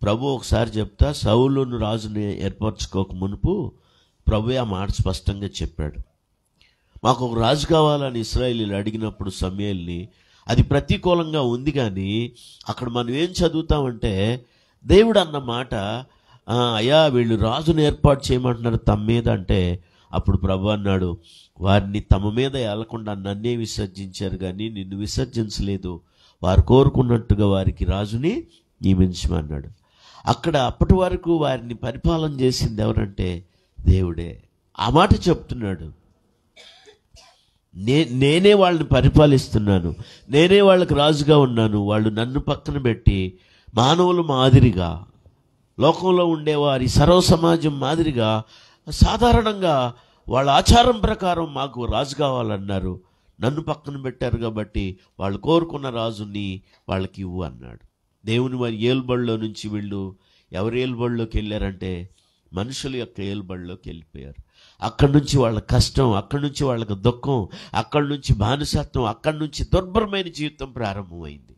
ప్రభు ఒకసారి చెప్తా, సౌలును రాజుని ఏర్పరచుకోక మునుపు ప్రభు ఆ మాట స్పష్టంగా చెప్పాడు. మాకు ఒక రాజు కావాలని ఇశ్రాయేలీయులు అడిగినప్పుడు సమూయేలుని, అది ప్రతికూలంగా ఉంది, కానీ అక్కడ మనం ఏం చదువుతామంటే దేవుడు అన్న మాట, అయ్యా వీళ్ళు రాజును ఏర్పాటు చేయమంటున్నారు తమ మీద అంటే, అప్పుడు ప్రభు అన్నాడు, వారిని తమ మీద ఏలకుండా నన్నే విసర్జించారు కానీ నిన్ను విసర్జించలేదు, వారు కోరుకున్నట్టుగా వారికి రాజుని నియమించమన్నాడు. అక్కడ అప్పటి వరకు వారిని పరిపాలన చేసింది ఎవరంటే దేవుడే. ఆ మాట చెప్తున్నాడు, నేనే వాళ్ళని పరిపాలిస్తున్నాను, నేనే వాళ్ళకి రాజుగా ఉన్నాను. వాళ్ళు నన్ను పక్కన పెట్టి మానవుల మాదిరిగా, లోకంలో ఉండేవారి సర్వ సమాజం మాదిరిగా సాధారణంగా వాళ్ళ ఆచారం ప్రకారం మాకు రాజు కావాలన్నారు. నన్ను పక్కన పెట్టారు కాబట్టి వాళ్ళు కోరుకున్న రాజుని వాళ్ళకి ఇవ్వు అన్నాడు. దేవుని వారి ఏలుబడిలో నుంచి వీళ్ళు ఎవరి ఏలుబడిలోకి వెళ్ళారంటే మనుషుల యొక్క ఏలుబడిలోకి వెళ్ళిపోయారు. అక్కడి నుంచి వాళ్ళ కష్టం, అక్కడి నుంచి వాళ్ళకి దుఃఖం, అక్కడి నుంచి బానిసత్వం, అక్కడి నుంచి దుర్భరమైన జీవితం ప్రారంభమైంది.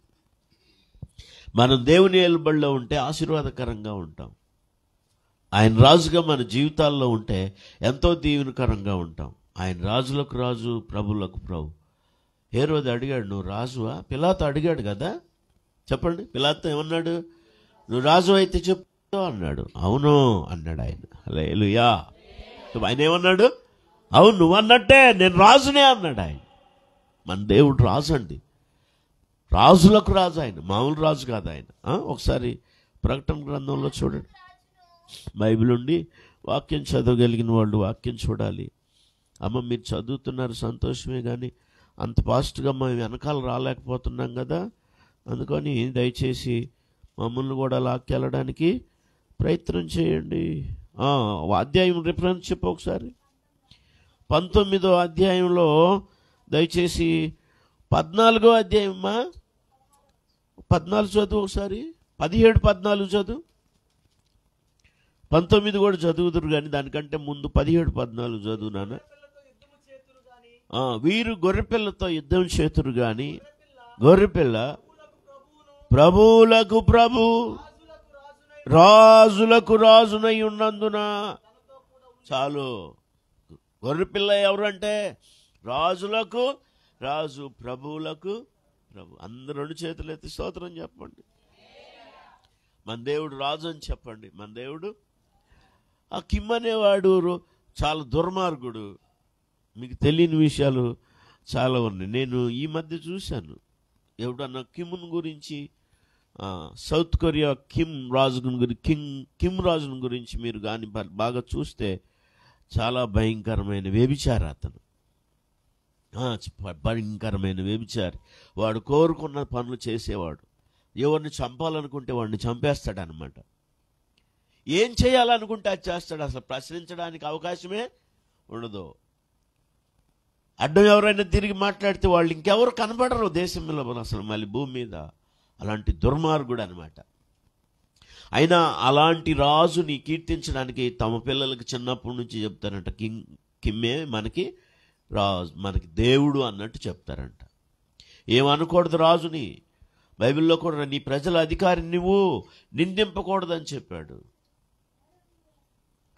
మనం దేవుని ఏలుబడిలో ఉంటే ఆశీర్వాదకరంగా ఉంటాం. ఆయన రాజుగా మన జీవితాల్లో ఉంటే ఎంతో దీవెనకరంగా ఉంటాం. ఆయన రాజులకు రాజు, ప్రభులకు ప్రభు. హేరోదు అడిగాడు, నువ్వు రాజువా? పిలాతు అడిగాడు కదా, చెప్పండి. పిలాతు ఏమన్నాడు? నువ్వు రాజు అయితే చెప్పు అన్నాడు. అవును అన్నాడు ఆయన. హల్లెలూయా. ఆయన ఏమన్నాడు? అవును నువ్వు అన్నట్టే నేను రాజునే అన్నాడు ఆయన. మన దేవుడు రాజు అండి, రాజులకు రాజు ఆయన, మామూలు రాజు కాదు ఆయన. ఒకసారి ప్రకటన గ్రంథంలో చూడండి. బైబిల్ ఉండి వాక్యం చదవగలిగిన వాళ్ళు వాక్యం చూడాలి. అమ్మ మీరు చదువుతున్నారు సంతోషమే, కానీ అంత ఫాస్ట్గా మేము వెనకాల రాలేకపోతున్నాం కదా, అందుకని దయచేసి మమ్మల్ని కూడా లాక్కెళ్ళడానికి ప్రయత్నం చేయండి. అధ్యాయం రిఫరెన్స్ చెప్పు ఒకసారి. 19వ అధ్యాయంలో దయచేసి 14వ అధ్యాయమ్మా, 14 చదువు ఒకసారి. 17, 14 చదువు. 19 కూడా చదువుదురు కానీ దానికంటే ముందు 17, 14 చదువు నాన్న. వీరు గొర్రెపిల్లతో యుద్ధం చేతురు గాని, గొర్రెపిల్ల ప్రభువులకు ప్రభు, రాజులకు రాజునై ఉన్నందున. చాలు. గొర్రెపిల్ల ఎవరంటే రాజులకు రాజు, ప్రభువులకు ప్రభు. అందరూ 2 చేతులు ఎత్తి స్తోత్రం చెప్పండి. మన దేవుడు రాజు అని చెప్పండి. మన దేవుడు. ఆ కిమ్ అనేవాడు చాలా దుర్మార్గుడు. మీకు తెలియని విషయాలు చాలా ఉన్నాయి. నేను ఈ మధ్య చూశాను, ఎవడన్నా కిమ్ను గురించి, సౌత్ కొరియా కిమ్ రాజుని గురించి మీరు కానీ బాగా చూస్తే చాలా భయంకరమైన వ్యభిచారి అతను. భయంకరమైన వ్యభిచారి. వాడు కోరుకున్న పనులు చేసేవాడు. ఎవరిని చంపాలనుకుంటే వాడిని చంపేస్తాడనమాట. ఏం చేయాలనుకుంటే అది చేస్తాడు. అసలు ప్రశ్నించడానికి అవకాశమే ఉండదు. అడ్డం ఎవరైనా తిరిగి మాట్లాడితే వాళ్ళు ఇంకెవరు కనబడరు దేశంలో అసలు, మళ్ళీ భూమి మీద. అలాంటి దుర్మార్గుడు అనమాట. అయినా అలాంటి రాజుని కీర్తించడానికి తమ పిల్లలకి చిన్నప్పటి నుంచి చెప్తారంట, కిమ్మే మనకి రాజు, మనకి దేవుడు అన్నట్టు చెప్తారంట. ఏమనకూడదు రాజుని. బైబిల్లో కూడా నీ ప్రజల అధికారి నువ్వు నిందింపకూడదని చెప్పాడు.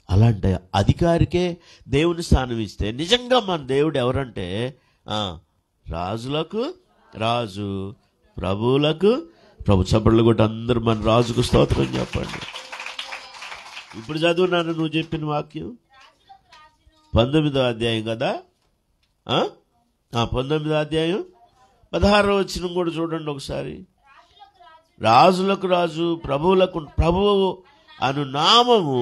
అలాంటి అధికారికే దేవుని స్థానం ఇస్తే నిజంగా మన దేవుడు ఎవరంటే రాజులకు రాజు, ప్రభువులకు ప్రభు. చప్పట్లు కొట్టి అందరూ మన రాజుకు స్తోత్రం చెప్పండి. ఇప్పుడు చదువున్నాను నువ్వు చెప్పిన వాక్యం 19వ అధ్యాయం కదా. 19వ అధ్యాయం 16వ వచనం కూడా చూడండి ఒకసారి. రాజులకు రాజు, ప్రభువులకు ప్రభువు అను నామము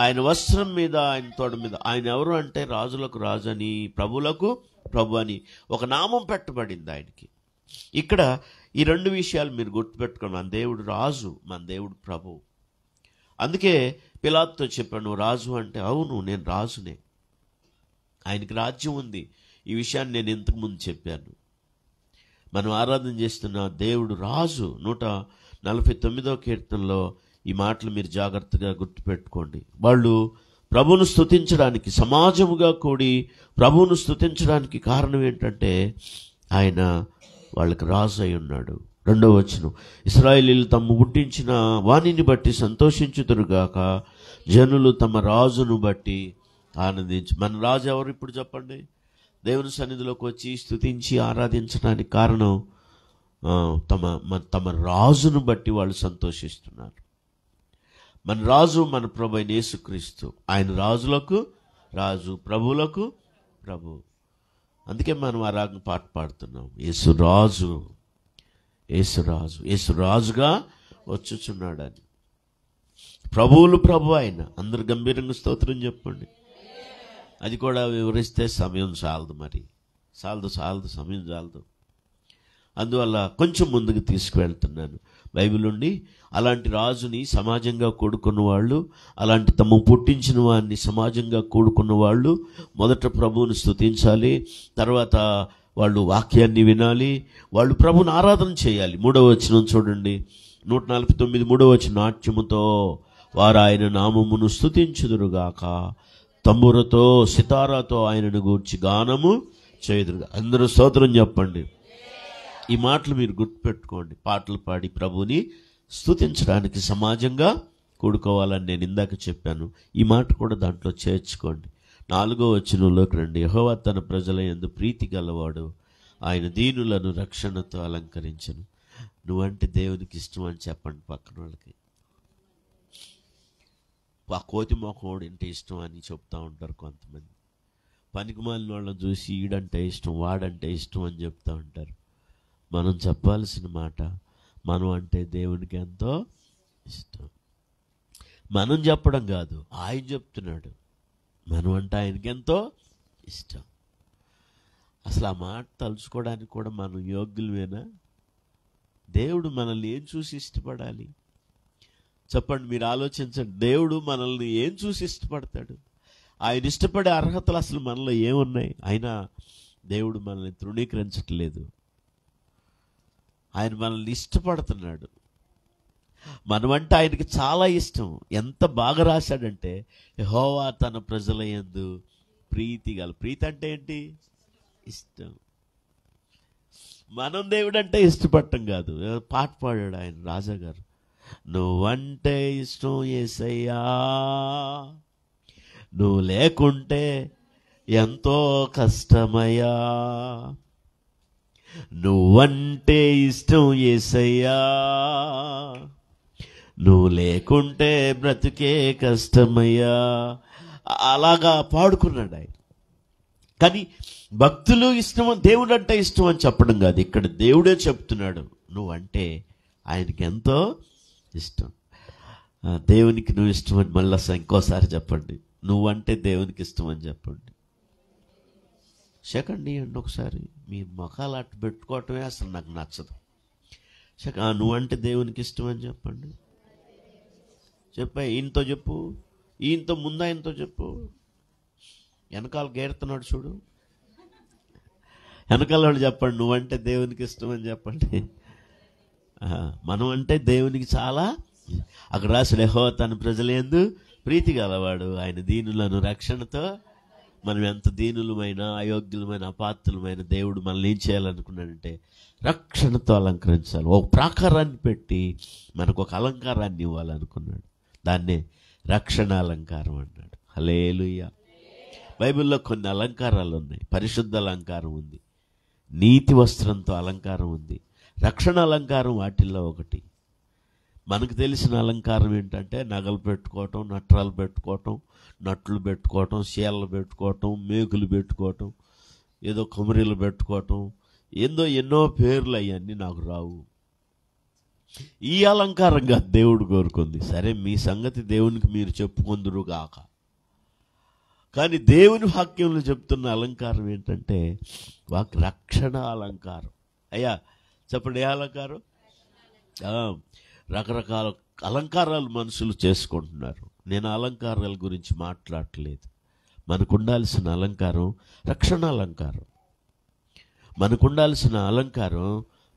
ఆయన వస్త్రం మీద, ఆయన తోడ మీద. ఆయన ఎవరు అంటే రాజులకు రాజు అని, ప్రభువులకు ప్రభు అని ఒక నామం పెట్టబడింది ఆయనకి. ఇక్కడ ఈ 2 విషయాలు మీరు గుర్తుపెట్టుకోండి. మన దేవుడు రాజు, మన దేవుడు ప్రభు. అందుకే పిలాతుతో చెప్పాను, నువ్వు రాజు అంటే అవును నేను రాజునే, ఆయనకి రాజ్యం ఉంది. ఈ విషయాన్ని నేను ఇంతకుముందు చెప్పాను. మనం ఆరాధన చేస్తున్న దేవుడు రాజు. 149వ కీర్తనలో ఈ మాటలు మీరు జాగ్రత్తగా గుర్తుపెట్టుకోండి. వాళ్ళు ప్రభువును స్తుతించడానికి, సమాజముగా కూడి ప్రభువును స్తుతించడానికి కారణం ఏంటంటే ఆయన వాళ్ళకి రాజు అయి ఉన్నాడు. 2వ వచనం, ఇశ్రాయేలీయులు తమ్ము పుట్టించిన వాణిని బట్టి సంతోషించుదురుగాక, జనులు తమ రాజును బట్టి ఆనందించు. మన రాజు ఎవరు ఇప్పుడు చెప్పండి? దేవుని సన్నిధిలోకి వచ్చి స్తుతించి ఆరాధించడానికి కారణం తమ రాజును బట్టి వాళ్ళు సంతోషిస్తున్నారు. మన రాజు మన ప్రభు అయిన యేసుక్రీస్తు. ఆయన రాజులకు రాజు, ప్రభువులకు ప్రభు. అందుకే మనం ఆ రాగం పాట పాడుతున్నాం, యేసురాజు యేసురాజు యేసురాజుగా వచ్చుచున్నాడని. ప్రభువులు ప్రభు ఆయన. అందరు గంభీరంగా స్తోత్రం చెప్పండి. అది కూడా వివరిస్తే సమయం చాలదు, మరి చాలదు సమయం చాలదు. అందువల్ల కొంచెం ముందుకు తీసుకువెళ్తున్నాను. బైబిల్ నుండి అలాంటి రాజుని సమాజంగా కూడుకున్న వాళ్ళు, అలాంటి తమ పుట్టించిన వారిని సమాజంగా కూడుకున్న వాళ్ళు మొదట ప్రభువుని స్తుతించాలి. తర్వాత వాళ్ళు వాక్యాన్ని వినాలి, వాళ్ళు ప్రభువుని ఆరాధన చేయాలి. 3వ వచనం చూడండి, 149 3వ వచనం, నాట్యముతో వారు ఆయన నామమును స్తుతించుదురుగాక, తంబురతో సితారాతో ఆయనను గూర్చి గానము చేయుదురుగా. అందరూ స్తోత్రం చెప్పండి. ఈ మాటలు మీరు గుర్తుపెట్టుకోండి. పాటలు పాడి ప్రభుని స్తుతించడానికి సమాజంగా కూడుకోవాలని నేను ఇందాక చెప్పాను. ఈ మాట కూడా దాంట్లో చేర్చుకోండి. 4వ వచనంలోకి రండి. యెహోవా తన ప్రజల యందు ప్రీతి గలవాడు, ఆయన దీనులను రక్షణతో అలంకరించను. నువ్వంటే దేవునికి ఇష్టం అని చెప్పండి పక్కన వాళ్ళకి. ఆ కోతి మొఖోడు అంటే ఇష్టం అని చెప్తూ ఉంటారు కొంతమంది. పనికిమాలిన వాళ్ళని చూసి ఈడంటే ఇష్టం, వాడంటే ఇష్టం అని చెప్తూ ఉంటారు. మనం చెప్పాల్సిన మాట, మనం అంటే దేవునికి ఎంతో ఇష్టం. మనం చెప్పడం కాదు, ఆయన చెప్తున్నాడు, మనం అంటే ఆయనకి ఎంతో ఇష్టం. అసలు ఆ మాట తలుచుకోవడానికి కూడా మనం యోగ్యులమేనా? దేవుడు మనల్ని ఏం చూసి ఇష్టపడాలి చెప్పండి, మీరు ఆలోచించండి. దేవుడు మనల్ని ఏం చూసి ఇష్టపడతాడు? ఆయన ఇష్టపడే అర్హతలు అసలు మనలో ఏమున్నాయి? అయినా దేవుడు మనల్ని తృణీకరించట్లేదు. ఆయన మనల్ని ఇష్టపడుతున్నాడు. మనమంటే ఆయనకి చాలా ఇష్టం. ఎంత బాగా రాశాడంటే, యెహోవా తన ప్రజల యందు ప్రీతి గల. ప్రీతి అంటే ఏంటి? ఇష్టం. మనం దేవుడు అంటే ఇష్టపడటం కాదు. పాట పాడాడు ఆయన రాజా గారు, నువ్వంటే ఇష్టం యేసయ్యా, నువ్వు లేకుంటే ఎంతో కష్టమయ్యా, నువ్వంటే ఇష్టం యేసయ్యా, నువ్వు లేకుంటే బ్రతుకే కష్టమయ్యా. అలాగా పాడుకున్నాడు ఆయన. కానీ భక్తులు ఇష్టం, దేవుడు అంటే ఇష్టం అని చెప్పడం కాదు. ఇక్కడ దేవుడే చెప్తున్నాడు, నువ్వంటే ఆయనకి ఎంతో ఇష్టం. దేవునికి నువ్వు ఇష్టం అని మళ్ళీ ఇంకోసారి చెప్పండి. నువ్వంటే దేవునికి ఇష్టం అని చెప్పండి. సెకండ్ ఇవ్వండి ఒకసారి. మీ మొఖాలు అట్టు పెట్టుకోవటమే అసలు నాకు నచ్చదు. నువ్వంటే దేవునికి ఇష్టం అని చెప్పండి. చెప్పా, ఈయనతో చెప్పు, ఈయనతో ముందు ఆయనతో చెప్పు. వెనకాల గేరుతున్నాడు చూడు, వెనకాల వాడు చెప్పండి, నువ్వంటే దేవునికి ఇష్టం అని చెప్పండి. మనం అంటే దేవునికి చాలా. అక్కడ రాశాడు, యెహోవా తన ప్రజల యందు ప్రీతి గలవాడు, ఆయన దీనులను రక్షణతో. మనం ఎంత దీనులమైన, అయోగ్యులమైన, అపాత్రులమైన దేవుడు మనల్ని ఏం చేయాలనుకున్నాడంటే రక్షణతో అలంకరించాలి. ఒక ప్రాకారాన్ని పెట్టి మనకు ఒక అలంకారాన్ని ఇవ్వాలనుకున్నాడు. దాన్నే రక్షణ అలంకారం అన్నాడు. హల్లెలూయా. బైబిల్లో కొన్ని అలంకారాలు ఉన్నాయి. పరిశుద్ధ అలంకారం ఉంది, నీతి వస్త్రంతో అలంకారం ఉంది, రక్షణ అలంకారం వాటిల్లో ఒకటి. మనకు తెలిసిన అలంకారం ఏంటంటే నగలు పెట్టుకోవటం, నట్రాలు పెట్టుకోవటం, నట్లు పెట్టుకోవటం, చీరలు పెట్టుకోవటం, మేకులు పెట్టుకోవటం, ఏదో కుమరీలు పెట్టుకోవటం, ఏందో ఎన్నో పేర్లు. అవన్నీ నాకు రావు. ఈ అలంకారంగా దేవుడు కోరుకుంది. సరే, మీ సంగతి దేవునికి మీరు చెప్పుకుందురు గాక. కానీ దేవుని వాక్యంలో చెప్తున్న అలంకారం ఏంటంటే రక్షణ అలంకారం. అయ్యా చెప్పండి, ఏ అలంకారం? రకరకాల అలంకారాలు మనుషులు చేసుకుంటున్నారు. నేను అలంకారాల గురించి మాట్లాడట్లేదు. మనకు ఉండాల్సిన అలంకారం రక్షణ అలంకారం. మనకు ఉండాల్సిన అలంకారం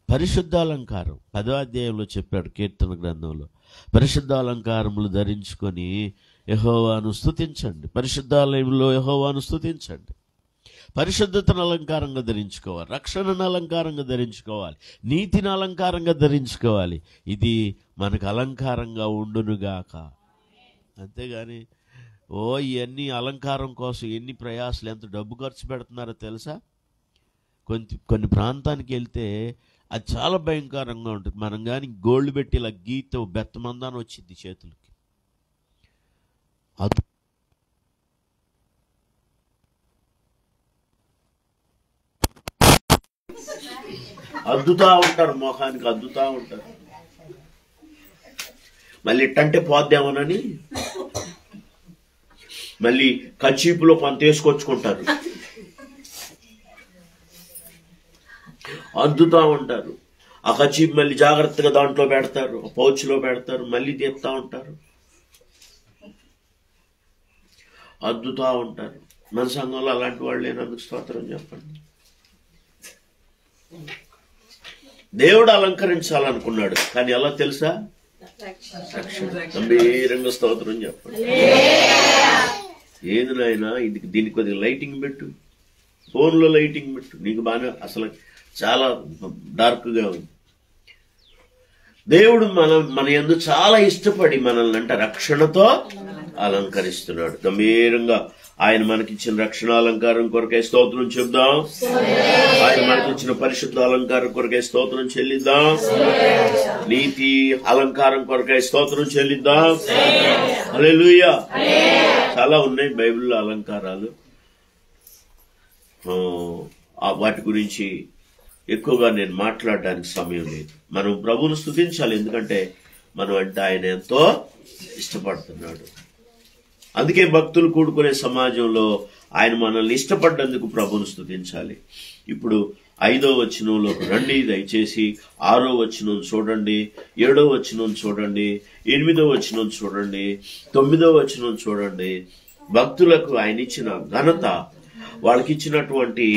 పరిశుద్ధ అలంకారం. 10వ అధ్యాయంలో చెప్పాడు కీర్తన గ్రంథంలో, పరిశుద్ధ అలంకారములు ధరించుకొని యెహోవాను స్తుతించండి, పరిశుద్ధాలయంలో యెహోవాను స్తుతించండి. పరిశుద్ధతను అలంకారంగా ధరించుకోవాలి, రక్షణను అలంకారంగా ధరించుకోవాలి, నీతిని అలంకారంగా ధరించుకోవాలి. ఇది మనకు అలంకారంగా ఉండునుగాక. అంతేగాని ఇవన్నీ అలంకారం కోసం ఎన్ని ప్రయాసాలు, ఎంత డబ్బు ఖర్చు పెడుతున్నారో తెలుసా? కొన్ని ప్రాంతానికి వెళ్తే అది చాలా భయంకరంగా ఉంటుంది. మనం కానీ గోల్డ్ పెట్టి ఇలా గీత బెత్తమందాన్ని వచ్చింది చేతులకి. అద్దుతా ఉంటారు, మొహానికి అద్దుతా ఉంటారు. మళ్ళీ ఇట్టంటే పోద్దామోనని మళ్ళీ కచీపులో కొంత వేసుకొచ్చుకుంటారు, అద్దుతా ఉంటారు. ఆ కచీపు మళ్ళీ జాగ్రత్తగా దాంట్లో పెడతారు, పౌచ్లో పెడతారు, మళ్ళీ తీస్తా ఉంటారు, అద్దుతా ఉంటారు. మన సంఘంలో అలాంటి వాళ్ళు లేనందుకు స్తోత్రం చెప్పండి. దేవుడు అలంకరించాలనుకున్నాడు, కానీ ఎలా తెలుసా? గంభీరంగా స్తోత్రం చెప్పండి. ఏది నాయనా, దీనికి కొద్దిగా లైటింగ్ పెట్టు, ఫోన్లో లైటింగ్ పెట్టు, నీకు బాగా అసలు చాలా డార్క్గా ఉంది. దేవుడు మన యందు చాలా ఇష్టపడి మనల్ని అంటే రక్షణతో అలంకరిస్తున్నాడు. గంభీరంగా ఆయన మనకిచ్చిన రక్షణ అలంకారం కొరకై స్తోత్రం చెప్దాం. ఆయన మనకిచ్చిన పరిశుద్ధ అలంకారం కొరకై స్తోత్రం చెల్లిద్దాం. నీతి అలంకారం కొరకై స్తోత్రం చెల్లిద్దాం. హల్లెలూయా. చాలా ఉన్నాయి బైబిల్లో అలంకారాలు. వాటి గురించి ఎక్కువగా నేను మాట్లాడడానికి సమయం లేదు. మనం ప్రభువును స్తుతించాలి, ఎందుకంటే మనం అంటే ఆయన ఎంతో ఇష్టపడుతున్నాడు. అందుకే భక్తులు కూడుకునే సమాజంలో ఆయన మనల్ని ఇష్టపడ్డందుకు ప్రభువును స్తుతించాలి. ఇప్పుడు 5వ వచనంలో రండి, దయచేసి 6వ వచనం చూడండి, 7వ వచనం చూడండి, 8వ వచనం చూడండి, 9వ వచనం చూడండి. భక్తులకు ఆయన ఇచ్చిన ఘనత, వాళ్ళకి ఇచ్చినటువంటి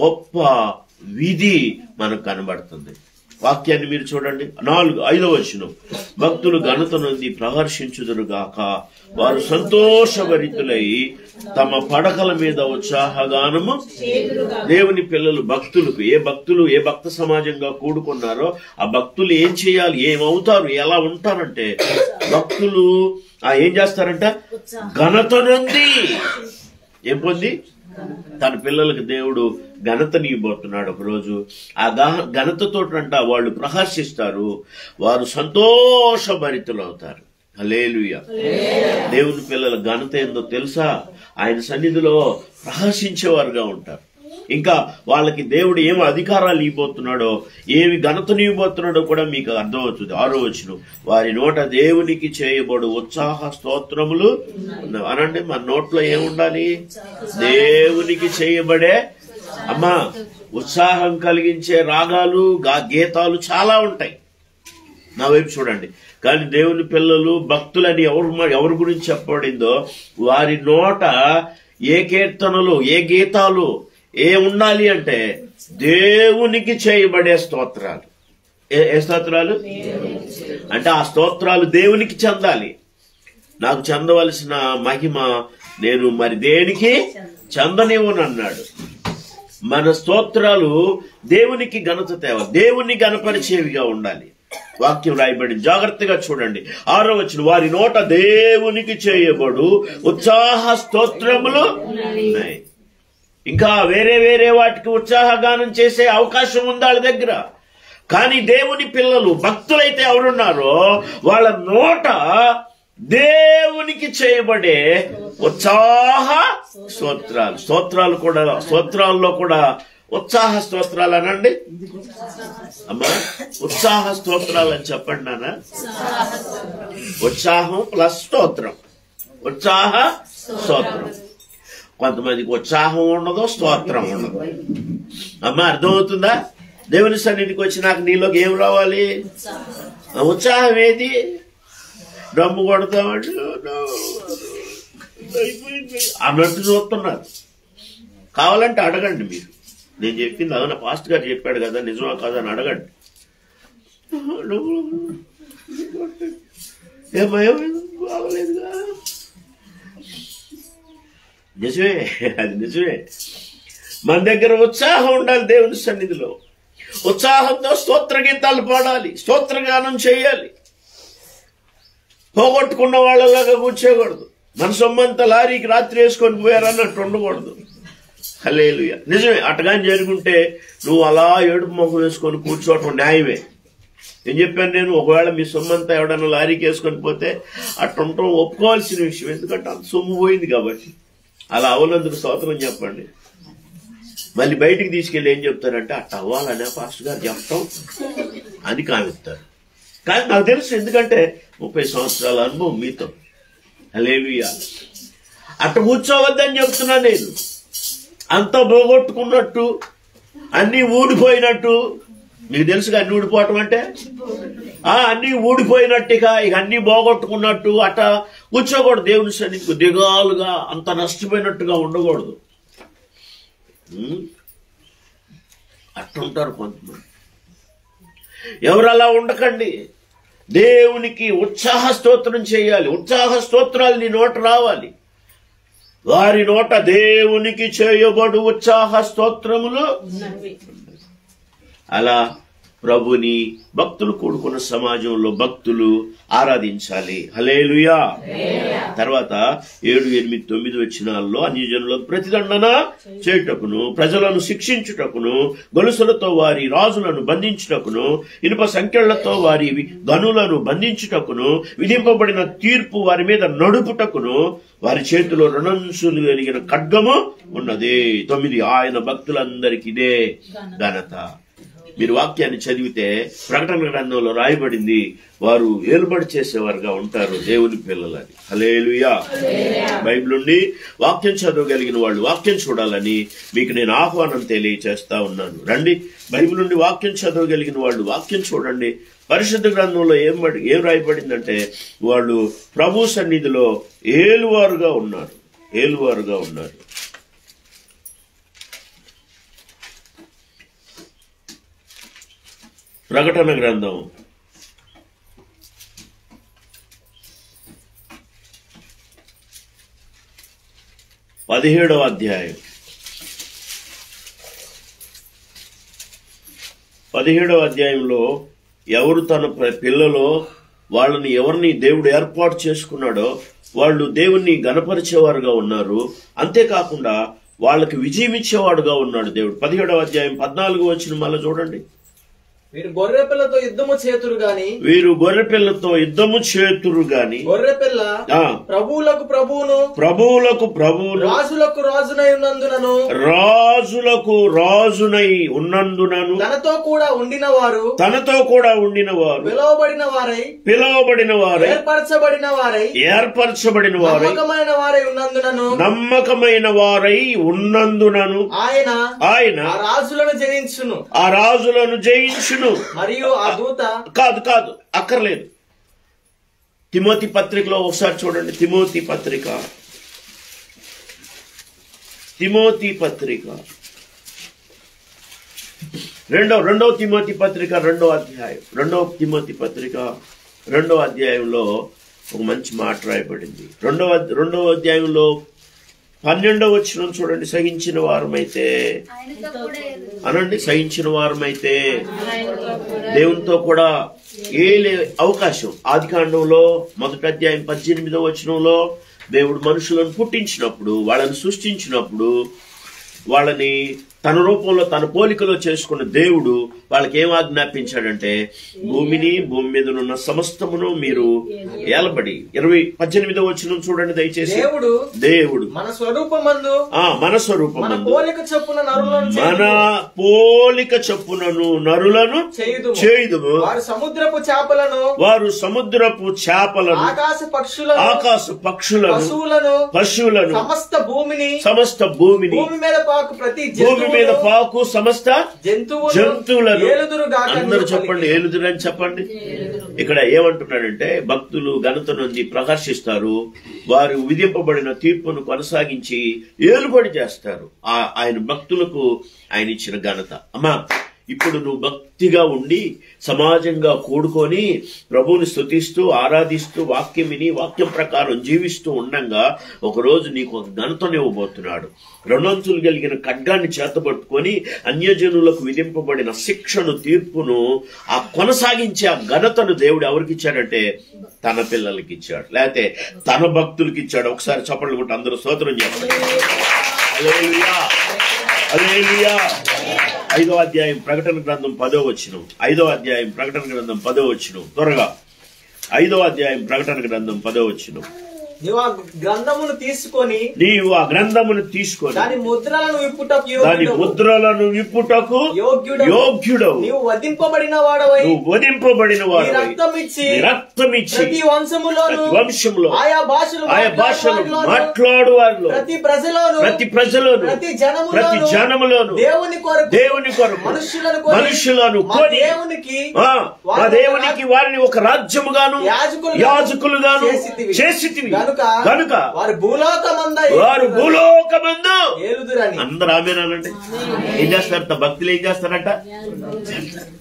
గొప్ప విధి మనకు కనబడుతుంది. వాక్యాన్ని మీరు చూడండి. 5వ వచనం, భక్తులు ఘనత నుండి ప్రహర్షించుదురుగాక, వారు సంతోషభరితులై తమ పడకల మీద ఉత్సాహగానము. దేవుని పిల్లలు భక్తులకు, ఏ భక్త సమాజంగా కూడుకున్నారో ఆ భక్తులు ఏం చేయాలి, ఏమవుతారు, ఎలా ఉంటారంటే, భక్తులు ఏం చేస్తారంట? ఘనత నుండి ఏం పొంది తన పిల్లలకు దేవుడు ఘనతనివ్వబోతున్నాడు. ఒకరోజు ఆ ఘనతతో వాళ్ళు ప్రహర్షిస్తారు, వారు సంతోషభరితులు అవుతారు. హల్లెలూయా. దేవుని పిల్లల ఘనత ఏందో తెలుసా? ఆయన సన్నిధిలో ప్రహర్షించేవారుగా ఉంటారు. ఇంకా వాళ్ళకి దేవుడు ఏమి అధికారాలు ఇవ్వబోతున్నాడో, ఏమి ఘనతను ఇవ్వబోతున్నాడో కూడా మీకు అర్థమవుతుంది. 6వ వచనం, వారి నోట దేవునికి చేయబడు ఉత్సాహ స్తోత్రములు అనండి. మన నోట్లో ఏముండాలి? దేవునికి చేయబడే ఉత్సాహం కలిగించే రాగాలు, గీతాలు చాలా ఉంటాయి. నా వైపు చూడండి. కానీ దేవుని పిల్లలు భక్తులని ఎవరి గురించి చెప్పబడిందో, వారి నోట ఏ కీర్తనలు, ఏ గీతాలు ఏ ఉండాలి అంటే దేవునికి చేయబడే స్తోత్రాలు. ఏ స్తోత్రాలు అంటే ఆ స్తోత్రాలు దేవునికి చెందాలి. నాకు చెందవలసిన మహిమ నేను మరి దేనికి చెందనివ్వనన్నాడు. మన స్తోత్రాలు దేవునికి ఘనత తేవాలి, దేవుని ఘనపరిచేవిగా ఉండాలి. వాక్యం రాయబడింది, జాగ్రత్తగా చూడండి. 6వ వచనం, వారి నోట దేవునికి చేయబడు ఉత్సాహ స్తోత్రములు ఉన్నాయి. ఇంకా వేరే వాటికి ఉత్సాహగానం చేసే అవకాశం ఉంది వాళ్ళ దగ్గర. కానీ దేవుని పిల్లలు భక్తులైతే ఎవరున్నారో వాళ్ళ నోట దేవునికి చేయబడే ఉత్సాహ స్తోత్రాలు. స్తోత్రాల్లో కూడా ఉత్సాహ స్తోత్రాలు అనండి అమ్మా. ఉత్సాహ స్తోత్రాలు అని చెప్పండి నాన్న. ఉత్సాహం ప్లస్ స్తోత్రం, ఉత్సాహ స్తోత్రం. కొంతమందికి ఉత్సాహం ఉండదు, స్తోత్రం ఉండదు. అమ్మా అర్థమవుతుందా? దేవుని సన్నిధికి వచ్చి నాకు నీలోకి ఏం రావాలి? ఉత్సాహం ఏది? డమ్ము కొడతామంటే అన్నట్టు చూస్తున్నారు. కావాలంటే అడగండి మీరు. నేను చెప్పింది అవునా, పాస్ట్ గారు చెప్పాడు కదా, నిజమా కాదా అని అడగండి. బాగలేదుగా, నిజమే, అది నిజమే. మన దగ్గర ఉత్సాహం ఉండాలి. దేవుని సన్నిధిలో ఉత్సాహంతో స్తోత్ర గీతాలు పాడాలి, స్తోత్రగానం చేయాలి. పోగొట్టుకున్న వాళ్ళలాగా కూర్చోకూడదు. మన సొమ్మంతా లారీకి రాత్రి వేసుకొని పోయారన్నట్టు ఉండకూడదు. హల్లెలూయా. నిజమే, అటగాని జరుగుంటే నువ్వు అలా ఏడుపు మొహం వేసుకొని కూర్చోవటం న్యాయమే. ఏం చెప్పాను నేను? ఒకవేళ మీ సొమ్మంతా ఎవడన్నా లారీకి వేసుకొని పోతే అట్టుండటం ఒప్పుకోవాల్సిన విషయం. ఎందుకంటే అంత సొమ్ము పోయింది కాబట్టి. అలా అవనందుకు స్తోత్రం చెప్పండి. మళ్ళీ బయటికి తీసుకెళ్ళి ఏం చెప్తారంటే అట్ట అవ్వాలనే పాస్టర్ గారు చెప్పటం అని కామిస్తారు. కానీ నాకు తెలుసు, ఎందుకంటే 30 సంవత్సరాల అనుభవం మీతో. హల్లెలూయా. అట్ట కూర్చోవద్దని చెప్తున్నా నేను. అంతా పోగొట్టుకున్నట్టు, అన్నీ ఊడిపోయినట్టు. మీకు తెలుసుగా అన్ని ఊడిపోవటం అంటే అన్నీ ఊడిపోయినట్టుగా, ఇక అన్నీ పోగొట్టుకున్నట్టు అట్ట కూర్చోకూడదు. దేవుని సన్నిధికి దిగాలుగా అంత నష్టపోయినట్టుగా ఉండకూడదు. అట్టుంటారు కొంతమంది. ఎవరు అలా ఉండకండి. దేవునికి ఉత్సాహ స్తోత్రం చేయాలి. ఉత్సాహ స్తోత్రాలు నీ నోట రావాలి. వారి నోట దేవునికి చేయబడు ఉత్సాహ స్తోత్రములు. అలా ప్రభుని భక్తులు కూడుకున్న సమాజంలో భక్తులు ఆరాధించాలి. హల్లెలూయా. తర్వాత 7, 8, 9 వచనాల్లో అన్యజనులకు ప్రతిదండన చేయుటకును, ప్రజలను శిక్షించుటకును, గొలుసులతో వారి రాజులను బంధించుటకును, ఇనుప సంకెళ్లతో వారి గనులను బంధించుటకును, విధింపబడిన తీర్పు వారి మీద నడుపుటకును వారి చేతిలో రణంసులు కలిగిన ఖడ్గము ఉన్నది. 9 ఆయన భక్తులందరికీ ఇదే ఘనత. మీరు వాక్యాన్ని చదివితే ప్రకటన గ్రంథంలో రాయబడింది, వారు ఏలుబడి చేసేవారుగా ఉంటారు దేవుని పిల్లలని. హల్లెలూయా. బైబిల్ నుండి వాక్యం చదవగలిగిన వాళ్ళు వాక్యం చూడాలని మీకు నేను ఆహ్వానం తెలియచేస్తా ఉన్నాను. రండి, బైబిల్ నుండి వాక్యం చదవగలిగిన వాళ్ళు వాక్యం చూడండి. పరిశుద్ధ గ్రంథంలో ఏం రాయబడిందంటే వాళ్ళు ప్రభు సన్నిధిలో ఏలువారుగా ఉన్నారు. ప్రకటన గ్రంథం 17వ అధ్యాయం 17వ అధ్యాయంలో ఎవరు తన పిల్లలో వాళ్ళని ఎవరిని దేవుడు ఏర్పాటు చేసుకున్నాడో వాళ్ళు దేవుణ్ణి గణపరిచేవారుగా ఉన్నారు. అంతేకాకుండా వాళ్ళకి విజయం ఇచ్చేవాడుగా ఉన్నాడు దేవుడు. 17వ అధ్యాయం 14వ వచనం మళ్ళీ చూడండి. వీరు గొర్రెపిల్లతో యుద్ధము చేతురు గాని గొర్రెపిల్ల ప్రభువులకు ప్రభువును రాజులకు రాజునై ఉన్నందునను తనతో కూడా ఉండిన వారు పిలువబడిన వారై ఏర్పరచబడిన వారై నమ్మకమైన వారై ఉన్నందునను ఆయన ఆ రాజులను జయించును. మరియు ఆ దూత కాదు అక్కర్లేదు. తిమోతి పత్రికలో ఒకసారి చూడండి. తిమోతి పత్రిక రెండవ తిమోతి పత్రిక 2వ అధ్యాయం 2వ తిమోతి పత్రిక 2వ అధ్యాయంలో ఒక మంచి మాట రాయబడింది. 2వ అధ్యాయంలో 12వ వచనం చూడండి. సహించిన వారమైతే అనండి, సహించిన వారమైతే దేవునితో కూడా ఏలే అవకాశం. ఆదికాండంలో 1వ అధ్యాయం 18వ వచనంలో దేవుడు మనుషులను పుట్టించినప్పుడు, వాళ్ళని సృష్టించినప్పుడు, వాళ్ళని తన రూపంలో తన పోలికలో చేసుకున్న దేవుడు వాళ్ళకి ఏం ఆజ్ఞాపించాడంటే భూమిని భూమి మీద ఉన్న సమస్తమును మీరు ఏలబడి. 18వ వచనం చూడండి దయచేసి. దేవుడు మన స్వరూపమందు మన పోలిక చొప్పునను నరులను చేయుదుము. వారు సముద్రపు చేపలను ఆకాశ పక్షులను పశువులను సమస్త భూమిని భూమి మీద పాకు సమస్త జంతువులను. అందరూ చెప్పండి ఏలుదురు అని చెప్పండి. ఇక్కడ ఏమంటున్నాడంటే భక్తులు ఘనత నుండి ప్రహర్షిస్తారు. వారు విధింపబడిన తీర్పును కొనసాగించి ఏలుబడి చేస్తారు. ఆయన భక్తులకు ఆయన ఇచ్చిన ఘనత. అమ్మా, ఇప్పుడు నువ్వు భక్తిగా ఉండి సమాజంగా కూడుకొని ప్రభువుని స్తుతిస్తూ ఆరాధిస్తూ వాక్యం విని వాక్యం ప్రకారం జీవిస్తూ ఉండంగా ఒకరోజు నీకు ఒక ఘనతను ఇవ్వబోతున్నాడు. రెండంచులు కలిగిన ఖడ్గాన్ని చేతపట్టుకొని అన్యజనులకు విధింపబడిన శిక్షను తీర్పును ఆ కొనసాగించే ఆ ఘనతను దేవుడు ఎవరికి ఇచ్చాడంటే తన పిల్లలకి ఇచ్చాడు, లేకపోతే తన భక్తులకి ఇచ్చాడు. ఒకసారి చప్పట్లు కొట్టి అందరూ స్తోత్రం చెప్పండి. హల్లెలూయా, హల్లెలూయా. 5వ అధ్యాయం ప్రకటన గ్రంథం 10వ వచనం. 5వ అధ్యాయం ప్రకటన గ్రంథం 10వ వచనం. త్వరగా 5వ అధ్యాయం ప్రకటన గ్రంథం 10వ వచనం. నీవు ఆ గ్రంథమును తీసుకొని దాని ముద్రలను విప్పుటకు యోగ్యుడవు. నీవు వధింపబడిన వాడవై రక్తమిచ్చి ప్రతి వంశములో ఆయా భాషలు మాట్లాడు వారిలో ప్రతి ప్రజలోను ప్రతి జనములోను దేవుని కొరకు మనుషులను కొని మా దేవునికి వారిని ఒక రాజ్యముగాను యాజకులుగాను చేసితివి కనుక వారు భూలోకమందు అందరూ ఆమేనండి. ఏం చేస్తారట భక్తులు? ఏం చేస్తారట?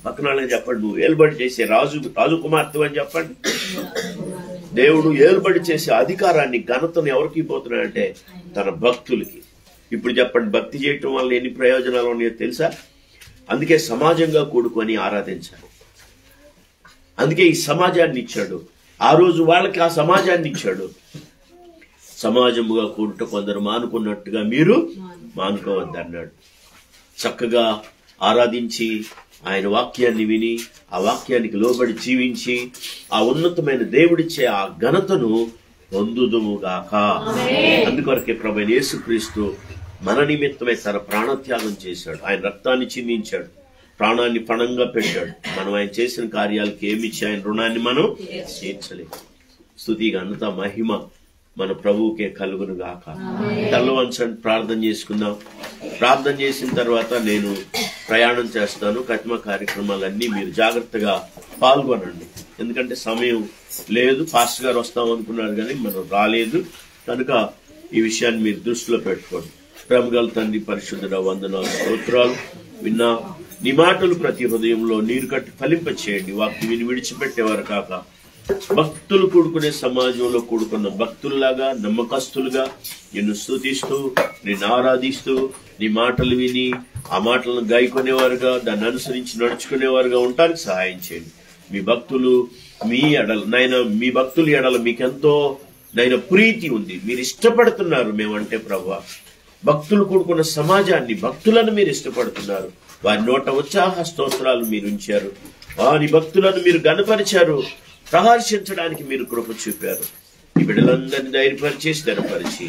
పక్కన వాళ్ళని చెప్పండి, నువ్వు ఏలుబడి చేసే రాజకుమార్తె అని చెప్పండి. దేవుడు ఏలుబడి చేసే అధికారాన్ని ఘనతను ఎవరికి పోతున్నాడంటే తన భక్తులకి. ఇప్పుడు చెప్పండి, భక్తి చేయటం వల్ల ఎన్ని ప్రయోజనాలు ఉన్నాయో తెలుసా? అందుకే సమాజంగా కూడుకొని ఆరాధించాలి. అందుకే ఈ సమాజాన్ని ఇచ్చాడు. ఆ రోజు వాళ్ళకి ఆ సమాజాన్ని ఇచ్చాడు. సమాజముగా కూడుట కొందరు మానుకున్నట్టుగా మీరు మానుకోవద్దన్నాడు. చక్కగా ఆరాధించి ఆయన వాక్యాన్ని విని ఆ వాక్యానికి లోబడి జీవించి ఆ ఉన్నతమైన దేవుడిచ్చే ఆ ఘనతను పొందుదుముగాక. అందుకొరకే ప్రభువైన యేసుక్రీస్తు మన నిమిత్తమై తన ప్రాణత్యాగం చేశాడు. ఆయన రక్తాన్ని చిందించాడు, ప్రాణాన్ని పణంగా పెట్టాడు. మనం ఆయన చేసిన కార్యాలకి ఏమిచ్చి ఆయన రుణాన్ని మనం తీర్చలేము. స్తుతి ఘనత మహిమ మన ప్రభువుకే కలుగును గాక. తల వంచండి, ప్రార్థన చేసుకుందాం. ప్రార్థన చేసిన తర్వాత నేను ప్రయాణం చేస్తాను. కట్మ కార్యక్రమాలన్నీ మీరు జాగ్రత్తగా పాల్గొనండి. ఎందుకంటే సమయం లేదు. పాస్టర్ గారు వస్తాం అనుకున్నారు కానీ మనం రాలేదు. కనుక ఈ విషయాన్ని మీరు దృష్టిలో పెట్టుకోండి. ప్రేమగల తండ్రి పరిశుద్ధుడ వందనాలు స్తోత్రాలు. విన్నా నీ మాటలు ప్రతి హృదయంలో నీరు కట్టి ఫలింప చేయండి. వాక్యం విని విడిచిపెట్టేవారు కాక భక్తులు కూడుకునే సమాజంలో కూడుకున్న భక్తుల్లాగా నమ్మకస్తులుగా నిన్ను స్తుతిస్తూ నిన్ను ఆరాధిస్తూ నీ మాటలు విని ఆ మాటలను గాయకునేవారుగా దాన్ని అనుసరించి నడుచుకునేవారుగా ఉండడానికి సహాయం చేయండి. మీ భక్తులు మీ ఎడల మీ భక్తుల ఎడల మీకెంతో ప్రీతి ఉంది. మీరు ఇష్టపడుతున్నారు. మేమంటే ప్రభువా భక్తులు కూడుకున్న సమాజాన్ని భక్తులను మీరు ఇష్టపడుతున్నారు. వారి నోట ఉత్సాహ స్తోత్రాలు మీరు ఉంచారు. వారి భక్తులను మీరు గణపరిచారు. ప్రహర్షించడానికి మీరు కృప చూపారు. ఈ బిడ్డలందరినీ ధైర్యపరిచి స్థిరపరిచి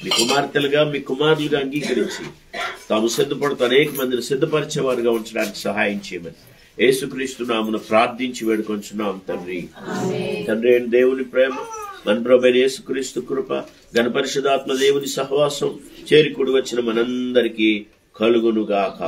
మీ కుమార్తెలుగా మీ కుమారులుగా అంగీకరించి తాము సిద్ధపడుతూ అనేక మందిని సిద్ధపరిచేవారుగా ఉంచడానికి సహాయం చేయమని యేసుక్రీస్తు నామమున ప్రార్థించి వేడుకొంచున్నాం తండ్రి. తండ్రి అయిన దేవుని ప్రేమ, మన ప్రభువైన యేసుక్రీస్తు కృప, ఘనపరిశుద్ధాత్మ దేవుని సహవాసం చేరికూడి వచ్చిన మనందరికీ కలుగునుగాక.